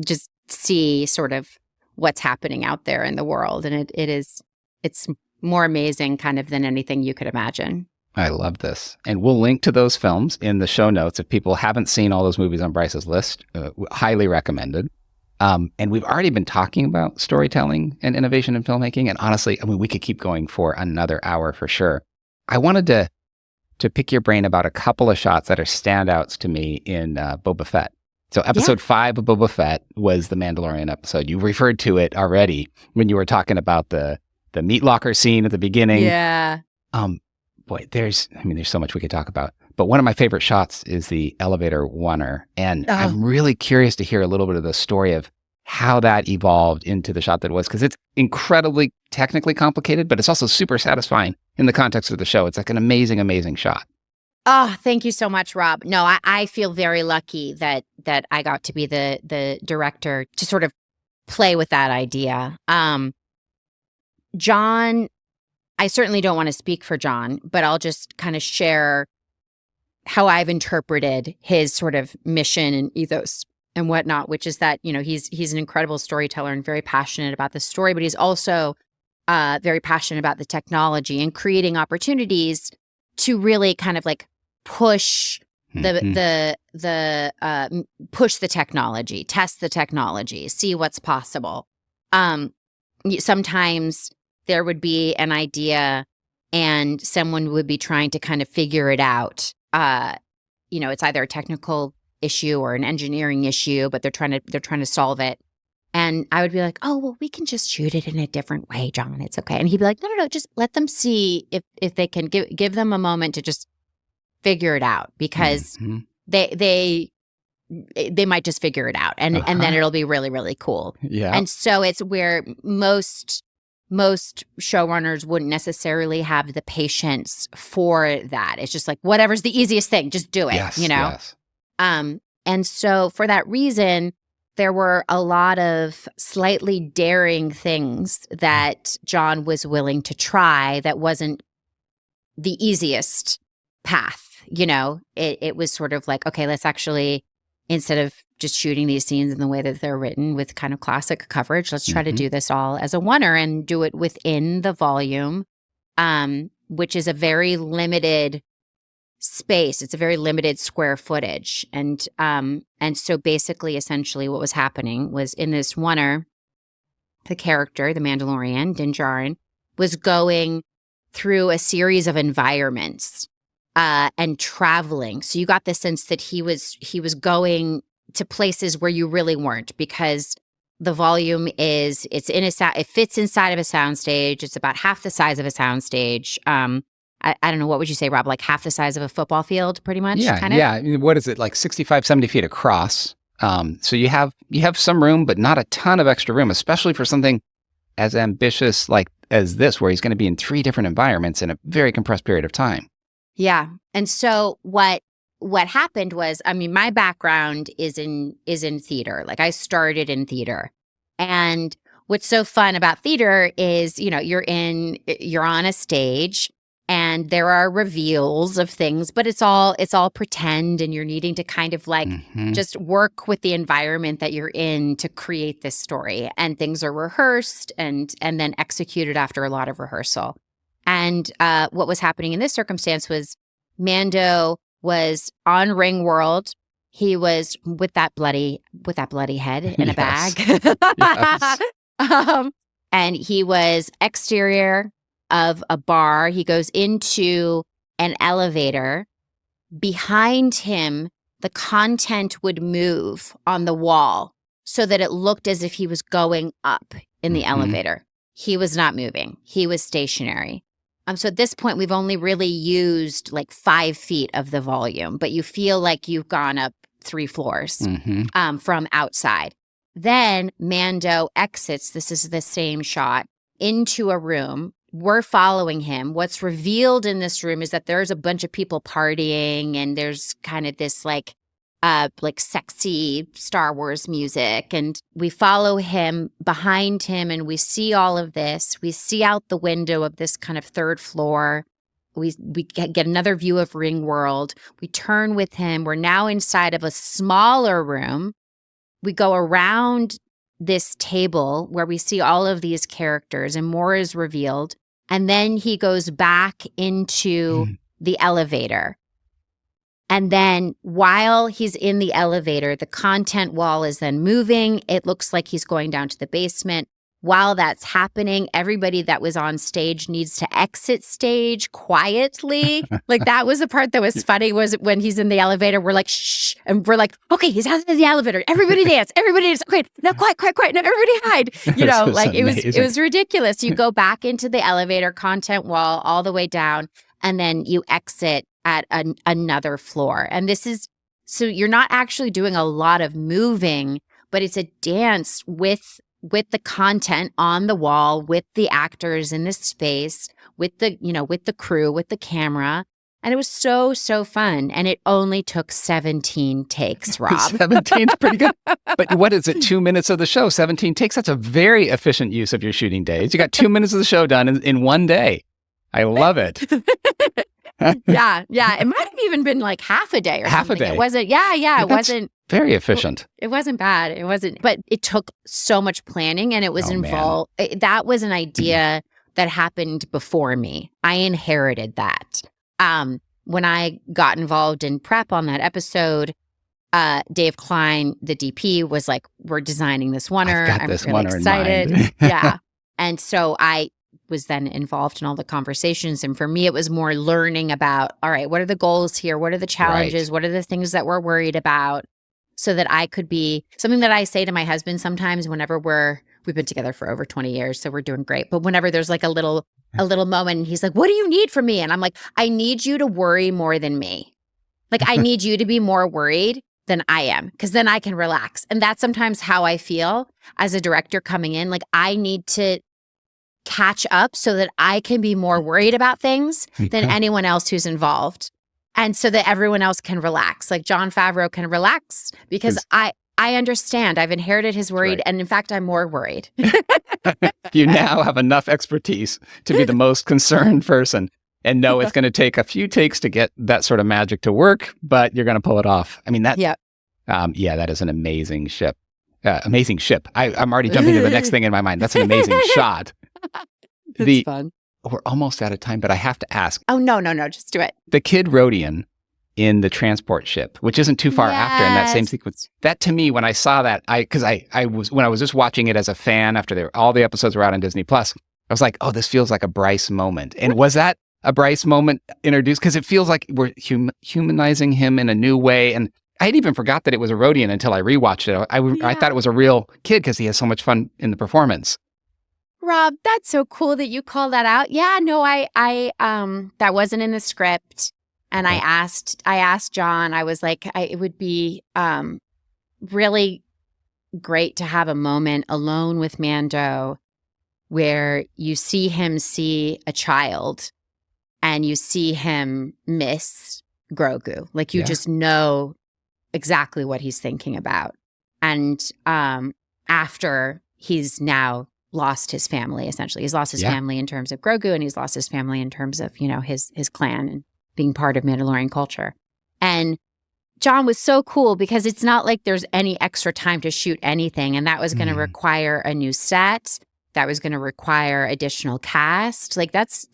just see sort of what's happening out there in the world, and it's more amazing kind of than anything you could imagine. I love this. And we'll link to those films in the show notes. If people haven't seen all those movies on Bryce's list, highly recommended. And we've already been talking about storytelling and innovation in filmmaking. And honestly, we could keep going for another hour for sure. I wanted to pick your brain about a couple of shots that are standouts to me in Boba Fett. So episode 5 of Boba Fett was the Mandalorian episode. You referred to it already when you were talking about the meat locker scene at the beginning. Yeah. Boy, there's so much we could talk about. But one of my favorite shots is the elevator oneer. And I'm really curious to hear a little bit of the story of how that evolved into the shot that it was, because it's incredibly technically complicated, but it's also super satisfying in the context of the show. It's like an amazing, amazing shot. Oh, thank you so much, Rob. No, I feel very lucky that I got to be the director to sort of play with that idea. John, I certainly don't want to speak for John, but I'll just kind of share how I've interpreted his sort of mission and ethos and whatnot, which is that, he's an incredible storyteller and very passionate about the story, but he's also very passionate about the technology and creating opportunities to really kind of like push push the technology, test the technology, see what's possible. Sometimes there would be an idea and someone would be trying to kind of figure it out. It's either a technical issue or an engineering issue, but they're trying to solve it. And I would be like, oh, well, we can just shoot it in a different way, John. It's okay. And he'd be like, no, just let them see if they can give them a moment to just figure it out, because they might just figure it out, and then it'll be really, really cool. Yeah. And so it's where most showrunners wouldn't necessarily have the patience for that. It's just like, whatever's the easiest thing, just do it, Yes. And so for that reason, there were a lot of slightly daring things that John was willing to try that wasn't the easiest path. It was sort of like, okay, let's actually, instead of just shooting these scenes in the way that they're written with kind of classic coverage, let's try to do this all as a oneer and do it within the volume, which is a very limited space. It's a very limited square footage. And so basically, essentially what was happening was in this oneer, the character, the Mandalorian, Din Djarin, was going through a series of environments and traveling. So you got the sense that he was going to places where you really weren't, because the volume it fits inside of a soundstage. It's about half the size of a soundstage. I don't know, what would you say, Rob? Like half the size of a football field, pretty much? Yeah, kind of? yeah. I mean, what is it, like 65, 70 feet across? So you have some room, but not a ton of extra room, especially for something as ambitious like as this, where he's going to be in 3 different environments in a very compressed period of time. Yeah. And so what happened was, I mean, my background is in theater. Like, I started in theater. And what's so fun about theater is, you're on a stage and there are reveals of things, but it's all pretend, and you're needing to kind of like just work with the environment that you're in to create this story. And things are rehearsed and then executed after a lot of rehearsal. And what was happening in this circumstance was Mando was on Ring World. He was with that bloody head in a bag. Yes. And he was exterior of a bar. He goes into an elevator. Behind him, the content would move on the wall so that it looked as if he was going up in the elevator. He was not moving. He was stationary. So at this point, we've only really used like 5 feet of the volume, but you feel like you've gone up 3 floors from outside. Then Mando exits, this is the same shot, into a room. We're following him. What's revealed in this room is that there's a bunch of people partying, and there's kind of this like sexy Star Wars music. And we follow him behind him, and we see all of this. We see out the window of this kind of 3rd floor. We get another view of Ring World. We turn with him. We're now inside of a smaller room. We go around this table where we see all of these characters, and more is revealed. And then he goes back into the elevator. And then while he's in the elevator, the content wall is then moving. It looks like he's going down to the basement. While that's happening, everybody that was on stage needs to exit stage quietly. Like, that was the part that was funny, was when he's in the elevator, we're like, shh. And we're like, okay, he's out of the elevator. Everybody dance. Everybody dance. Okay, now quiet. Now everybody hide. Like it was ridiculous. You go back into the elevator, content wall all the way down, and then you exit at another floor. And so you're not actually doing a lot of moving, but it's a dance with the content on the wall, with the actors in this space, with the crew, with the camera. And it was so, so fun. And it only took 17 takes, Rob. 17's pretty good. But what is it, 2 minutes of the show, 17 takes? That's a very efficient use of your shooting days. You got 2 minutes of the show done in one day. I love it. Yeah. It might have even been like half a day or half something. A day. It wasn't, it wasn't. Very efficient. It wasn't bad. It wasn't, but it took so much planning, and it was involved. That was an idea that happened before me. I inherited that. When I got involved in prep on that episode, Dave Klein, the DP, was like, we're designing this oneer. I'm really excited. In mind. Yeah. And so I was then involved in all the conversations. And for me, it was more learning about, all right, what are the goals here? What are the challenges? Right. What are the things that we're worried about? So that I could be something that I say to my husband sometimes whenever we've been together for over 20 years, so we're doing great. But whenever there's like a little moment, and he's like, what do you need from me? And I'm like, I need you to worry more than me. Like, I need you to be more worried than I am, because then I can relax. And that's sometimes how I feel as a director coming in. Like, I need to catch up so that I can be more worried about things than anyone else who's involved. And so that everyone else can relax. Like, Jon Favreau can relax because I I understand. I've inherited his worried. Right. And in fact, I'm more worried. You now have enough expertise to be the most concerned person and know it's going to take a few takes to get that sort of magic to work, but you're going to pull it off. I mean, that, Yeah. That is an amazing ship. Amazing ship. I'm already jumping to the next thing in my mind. That's an amazing shot. It's fun. We're almost out of time, but I have to ask. Oh, no. Just do it. The kid Rhodian in the transport ship, which isn't too far after in that same sequence. That to me, when I saw that, when I was just watching it as a fan after all the episodes were out on Disney Plus, I was like, oh, this feels like a Bryce moment. And was that a Bryce moment introduced? Because it feels like we're humanizing him in a new way. And I had even forgot that it was a Rhodian until I rewatched it. I thought it was a real kid because he has so much fun in the performance. Rob, that's so cool that you called that out. Yeah, no, I that wasn't in the script. And I asked John, I was like, it would be really great to have a moment alone with Mando where you see him see a child and you see him miss Grogu. Like you just know exactly what he's thinking about. And after he's now lost his family, essentially. He's lost his family in terms of Grogu, and he's lost his family in terms of, his clan and being part of Mandalorian culture. And John was so cool because it's not like there's any extra time to shoot anything. And that was going to require a new set. That was going to require additional cast. Like that's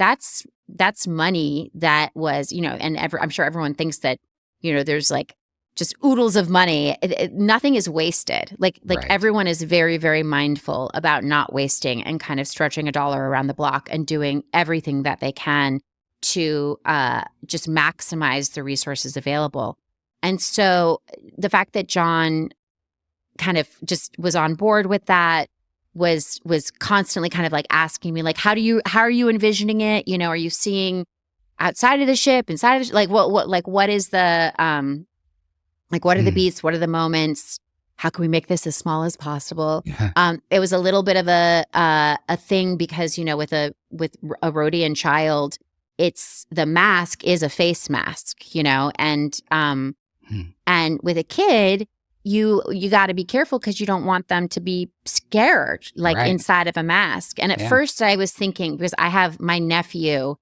money that was, and I'm sure everyone thinks that, there's like just oodles of money. Nothing is wasted. Like right. Everyone is very, very mindful about not wasting and kind of stretching a dollar around the block and doing everything that they can to just maximize the resources available. And so the fact that John kind of just was on board with that was constantly kind of like asking me, like, how are you envisioning it? Are you seeing outside of the ship, inside of the ship? Like what is the what are the beats? What are the moments? How can we make this as small as possible? It was a little bit of a thing because, with a Rhodian child, the mask is a face mask, and with a kid, you got to be careful because you don't want them to be scared, right. Inside of a mask. And at first I was thinking, because my nephew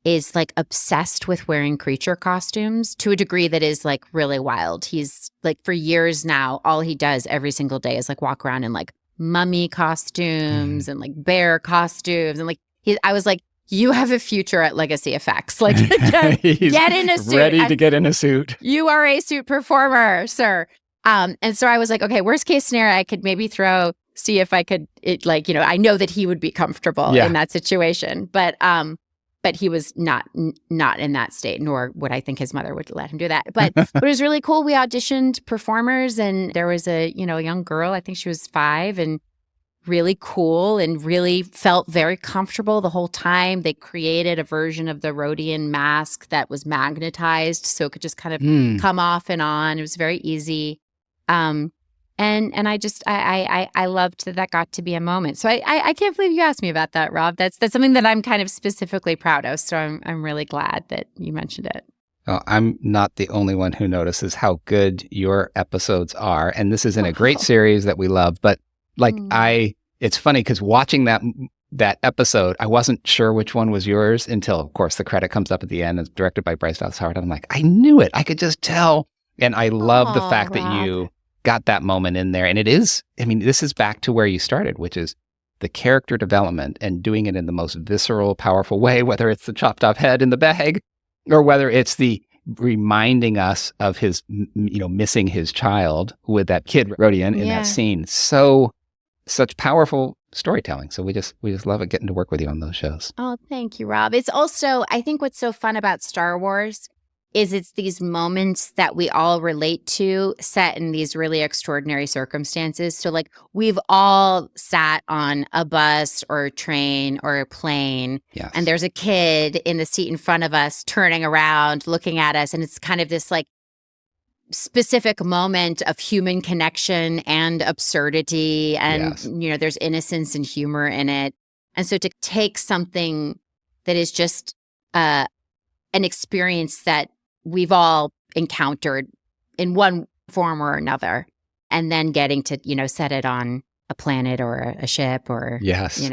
is like obsessed with wearing creature costumes to a degree that is like really wild. He's like, for years now, all he does every single day is like walk around in like mummy costumes and like bear costumes. And like, I was like, you have a future at Legacy Effects. Like, get in a suit. Ready to get in a suit. You are a suit performer, sir. And so I was like, okay, worst case scenario, I could maybe see if I could, I know that he would be comfortable in that situation. But he was not in that state, nor would I think his mother would let him do that. But it was really cool. We auditioned performers, and there was a young girl, I think she was 5, and really cool and really felt very comfortable the whole time. They created a version of the Rhodian mask that was magnetized, so it could just kind of come off and on. It was very easy. And I loved that got to be a moment. So I can't believe you asked me about that, Rob. That's something that I'm kind of specifically proud of. So I'm really glad that you mentioned it. Well, I'm not the only one who notices how good your episodes are. And this is in a great series that we love. But it's funny because watching that episode, I wasn't sure which one was yours until, of course, the credit comes up at the end. It's directed by Bryce Dallas Howard. I'm like, I knew it. I could just tell. And I love the fact that you got that moment in there. And it is, this is back to where you started, which is the character development and doing it in the most visceral, powerful way, whether it's the chopped off head in the bag or whether it's the reminding us of his, missing his child with that kid Rhodian in that scene. Such powerful storytelling. So we just love it getting to work with you on those shows. Oh, thank you, Rob. It's also, I think what's so fun about Star Wars is it's these moments that we all relate to set in these really extraordinary circumstances. So like we've all sat on a bus or a train or a plane and there's a kid in the seat in front of us turning around, looking at us. And it's kind of this like specific moment of human connection and absurdity. And, there's innocence and humor in it. And so to take something that is just an experience that we've all encountered in one form or another and then getting to, set it on a planet or a ship or, Yes.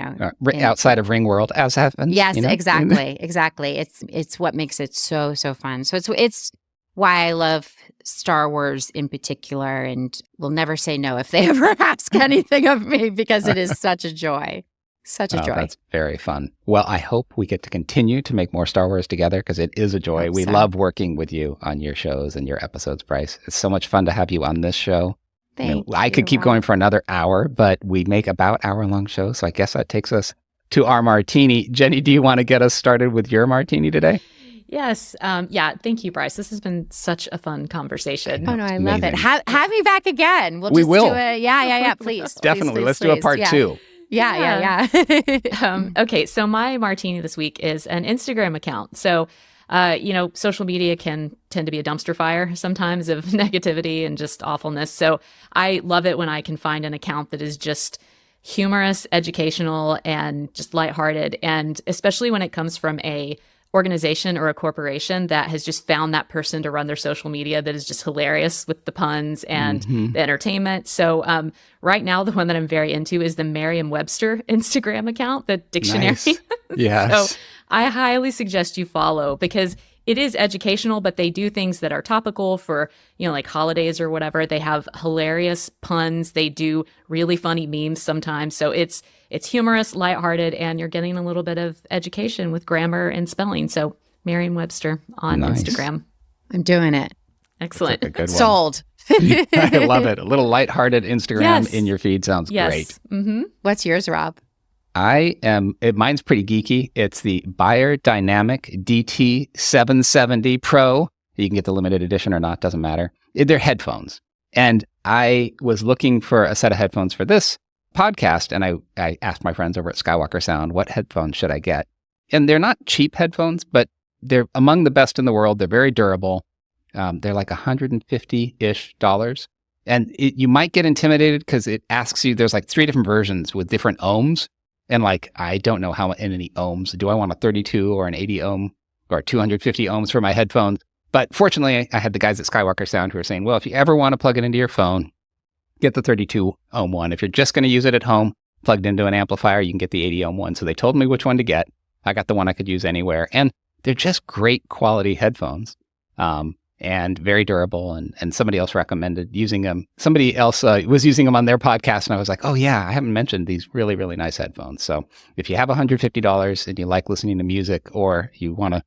Outside of Ring World, as happens. Yes, exactly. Exactly. It's what makes it so, so fun. So it's why I love Star Wars in particular, and will never say no if they ever ask anything of me, because it is such a joy. Such a joy. That's very fun. Well, I hope we get to continue to make more Star Wars together, because it is a joy. We love working with you on your shows and your episodes, Bryce. It's so much fun to have you on this show. Thank you. I could keep going for another hour, but we make about hour-long shows, so I guess that takes us to our martini. Jenny, do you want to get us started with your martini today? Yes. Thank you, Bryce. This has been such a fun conversation. Oh, no, I love it. Have me back again. We will. Do it. Yeah. Please. Definitely. Please, Let's do a part two. Yeah. Okay. So my martini this week is an Instagram account. So, social media can tend to be a dumpster fire sometimes of negativity and just awfulness. So I love it when I can find an account that is just humorous, educational, and just lighthearted. And especially when it comes from a organization or a corporation that has just found that person to run their social media that is just hilarious with the puns and the entertainment. So right now, the one that I'm very into is the Merriam-Webster Instagram account, the dictionary. Nice. Yes. So I highly suggest you follow, because it is educational, but they do things that are topical for, like holidays or whatever. They have hilarious puns. They do really funny memes sometimes. So it's humorous, lighthearted, and you're getting a little bit of education with grammar and spelling. So Merriam-Webster on Instagram. I'm doing it. Excellent. That's a good one. Sold. I love it. A little lighthearted Instagram in your feed sounds great. Mm-hmm. What's yours, Rob? Mine's pretty geeky. It's the Biodynamic DT770 Pro. You can get the limited edition or not, doesn't matter. They're headphones. And I was looking for a set of headphones for this podcast, and I asked my friends over at Skywalker Sound, what headphones should I get? And they're not cheap headphones, but they're among the best in the world. They're very durable. They're like $150-ish. And you might get intimidated because it asks you, there's like 3 different versions with different ohms. And I don't know how many ohms. Do I want a 32 or an 80 ohm or 250 ohms for my headphones? But fortunately, I had the guys at Skywalker Sound who were saying, well, if you ever want to plug it into your phone, get the 32 ohm one. If you're just going to use it at home, plugged into an amplifier, you can get the 80 ohm one. So they told me which one to get. I got the one I could use anywhere. And they're just great quality headphones. And very durable, and somebody else recommended using them. Somebody else was using them on their podcast, and I was like, oh yeah, I haven't mentioned these really, really nice headphones. So if you have $150 and you like listening to music, or you want to,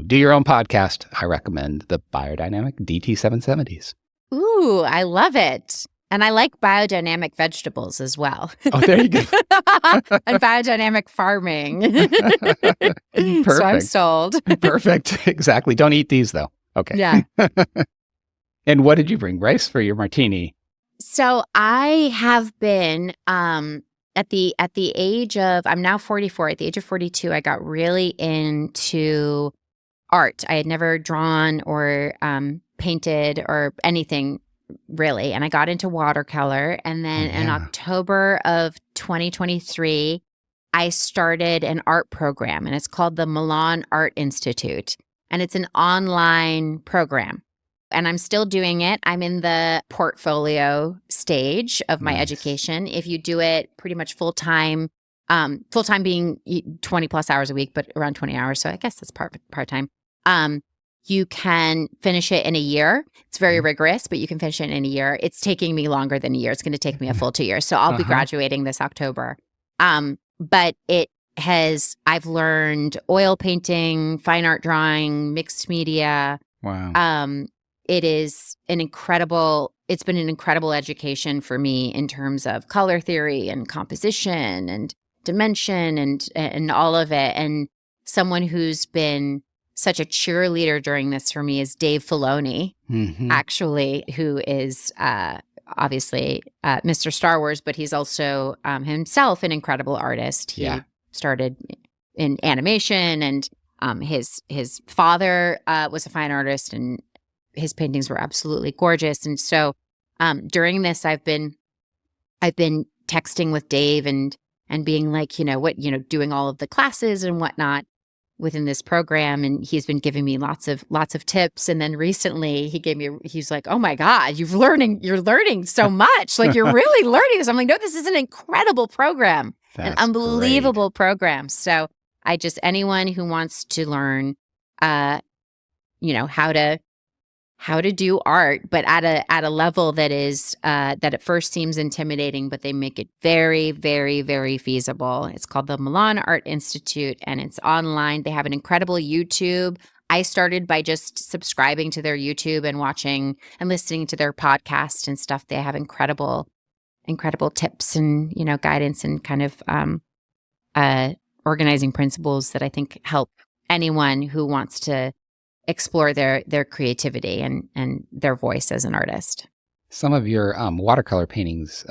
do your own podcast, I recommend the Biodynamic DT770s. Ooh, I love it. And I like biodynamic vegetables as well. Oh, there you go. And biodynamic farming. Perfect. So I'm sold. Perfect. Exactly. Don't eat these though. Okay. Yeah. And what did you bring, Bryce, for your martini? So I have been at the age of, I'm now 44. At the age of 42, I got really into art. I had never drawn or painted or anything really, and I got into watercolor. And then in October of 2023, I started an art program, and it's called the Milan Art Institute. And it's an online program. And I'm still doing it. I'm in the portfolio stage of my education. If you do it pretty much full-time being 20 plus hours a week, but around 20 hours. So I guess that's part-time. You can finish it in a year. It's very rigorous, but you can finish it in a year. It's taking me longer than a year. It's going to take me a full 2 years. So I'll be graduating this October. But I've learned oil painting, fine art drawing, mixed media. Wow. It's been an incredible education for me in terms of color theory and composition and dimension and all of it. And someone who's been such a cheerleader during this for me is Dave Filoni, actually, who is obviously Mr. Star Wars, but he's also himself an incredible artist. He started in animation, and his father was a fine artist, and his paintings were absolutely gorgeous. And so during this, I've been texting with Dave and being like, doing all of the classes and whatnot. within this program, and he's been giving me lots of tips. And then recently he's like, "Oh my God, you're learning so much. Like you're really learning this." I'm like, "No, this is an incredible program, an unbelievable program." So anyone who wants to learn, how to do art, but at a level that is that at first seems intimidating, but they make it very, very, very feasible. It's called the Milan Art Institute, and it's online. They have an incredible YouTube. I started by just subscribing to their YouTube and watching and listening to their podcast and stuff. They have incredible tips and guidance and kind of organizing principles that I think help anyone who wants to explore their creativity and their voice as an artist. Some of your watercolor paintings,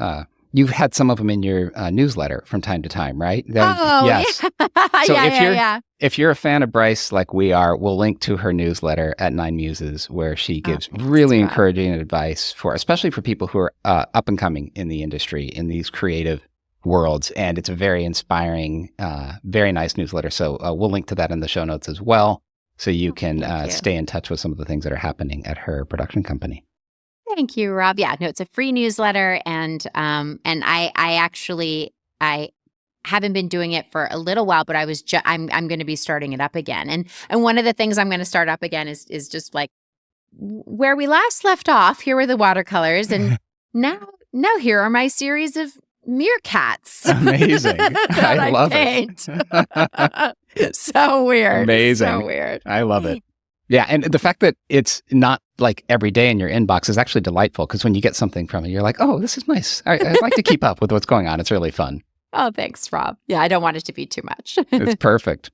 you've had some of them in your newsletter from time to time, right? Yes. So if you're a fan of Bryce like we are, we'll link to her newsletter at Nine Muses, where she gives really encouraging advice especially for people who are up and coming in the industry, in these creative worlds. And it's a very inspiring, very nice newsletter. So we'll link to that in the show notes as well, so you can stay in touch with some of the things that are happening at her production company. Thank you, Rob. Yeah, no, it's a free newsletter, and I haven't been doing it for a little while, but I'm going to be starting it up again. And one of the things I'm going to start up again is just like where we last left off. Here were the watercolors, and now here are my series of meerkats. Amazing. I love it. So weird. Amazing. So weird. I love it. Yeah. And the fact that it's not like every day in your inbox is actually delightful, because when you get something from it, you're like, oh, this is nice. I'd like to keep up with what's going on. It's really fun. Oh, thanks, Rob. Yeah, I don't want it to be too much. It's perfect.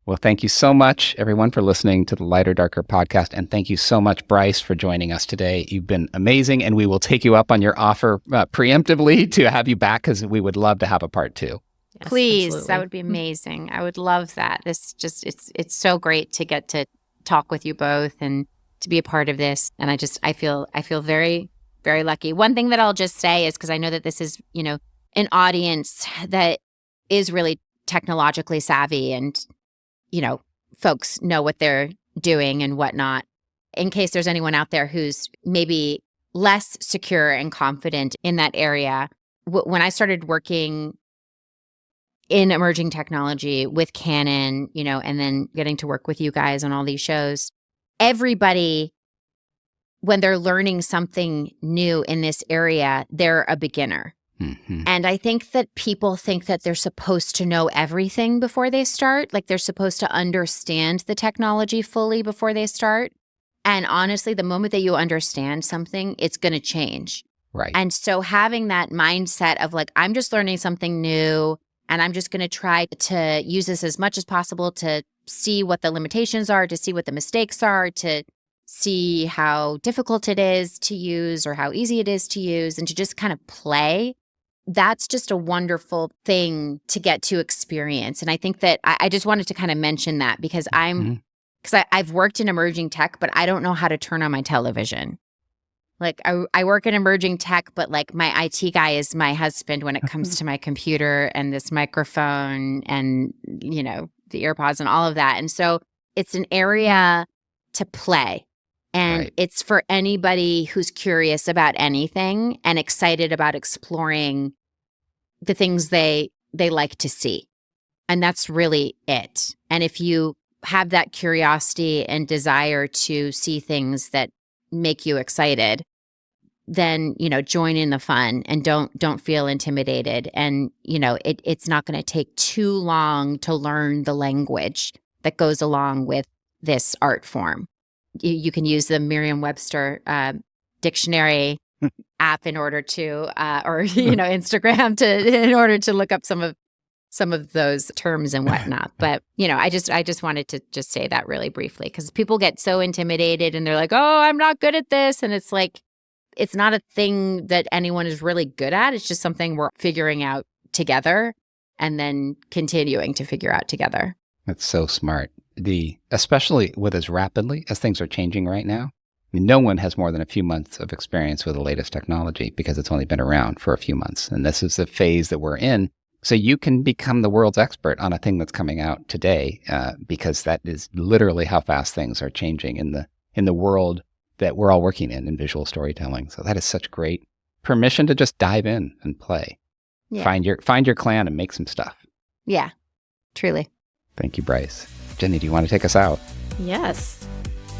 Well, thank you so much, everyone, for listening to the Lighter, Darker podcast. And thank you so much, Bryce, for joining us today. You've been amazing, and we will take you up on your offer preemptively to have you back, because we would love to have a part 2. Yes, please, absolutely. That would be amazing. I would love that. It's so great to get to talk with you both and to be a part of this. And I feel very, very lucky. One thing that I'll just say is, because I know that this is, an audience that is really technologically savvy, and folks know what they're doing and whatnot. In case there's anyone out there who's maybe less secure and confident in that area, when I started working in emerging technology with Canon, and then getting to work with you guys on all these shows, everybody, when they're learning something new in this area, they're a beginner. Mm-hmm. And I think that people think that they're supposed to know everything before they start. Like they're supposed to understand the technology fully before they start. And honestly, the moment that you understand something, it's going to change. Right. And so having that mindset of like, I'm just learning something new, and I'm just going to try to use this as much as possible to see what the limitations are, to see what the mistakes are, to see how difficult it is to use or how easy it is to use, and to just kind of play. That's just a wonderful thing to get to experience. And I think that I just wanted to kind of mention that, because I've worked in emerging tech, but I don't know how to turn on my television. Like I work in emerging tech, but like my IT guy is my husband when it comes to my computer and this microphone and, the AirPods and all of that. And so it's an area to play. And It's for anybody who's curious about anything and excited about exploring the things they like to see. And that's really it. And if you have that curiosity and desire to see things that make you excited, then, join in the fun and don't feel intimidated. And, it's not going to take too long to learn the language that goes along with this art form. You can use the Merriam-Webster dictionary app in order to, or Instagram in order to look up some of those terms and whatnot. But I just wanted to just say that really briefly, because people get so intimidated and they're like, "Oh, I'm not good at this," and it's like, it's not a thing that anyone is really good at. It's just something we're figuring out together and then continuing to figure out together. That's so smart. Especially with as rapidly as things are changing right now, no one has more than a few months of experience with the latest technology, because it's only been around for a few months. And this is the phase that we're in. So you can become the world's expert on a thing that's coming out today, because that is literally how fast things are changing in the world that we're all working in visual storytelling. So that is such great permission to just dive in and play. Yeah. Find your clan and make some stuff. Yeah, truly. Thank you, Bryce. Jenny, do you want to take us out? Yes.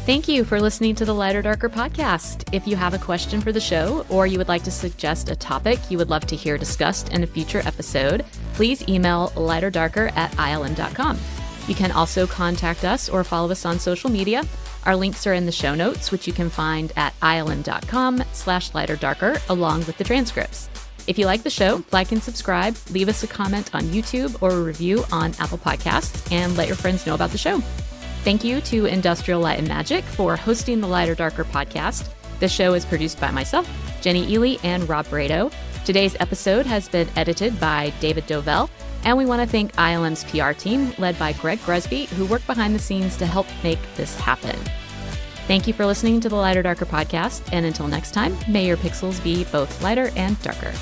Thank you for listening to the Lighter Darker podcast. If you have a question for the show, or you would like to suggest a topic you would love to hear discussed in a future episode, please email lighterdarker@ilm.com. You can also contact us or follow us on social media. Our links are in the show notes, which you can find at ilm.com/lighterdarker, along with the transcripts. If you like the show, like and subscribe, leave us a comment on YouTube or a review on Apple Podcasts, and let your friends know about the show. Thank you to Industrial Light and Magic for hosting the Lighter Darker podcast. The show is produced by myself, Jenny Ely, and Rob Brado. Today's episode has been edited by David Dovell, and we want to thank ILM's PR team, led by Greg Gresby, who worked behind the scenes to help make this happen. Thank you for listening to the Lighter Darker podcast, and until next time, may your pixels be both lighter and darker.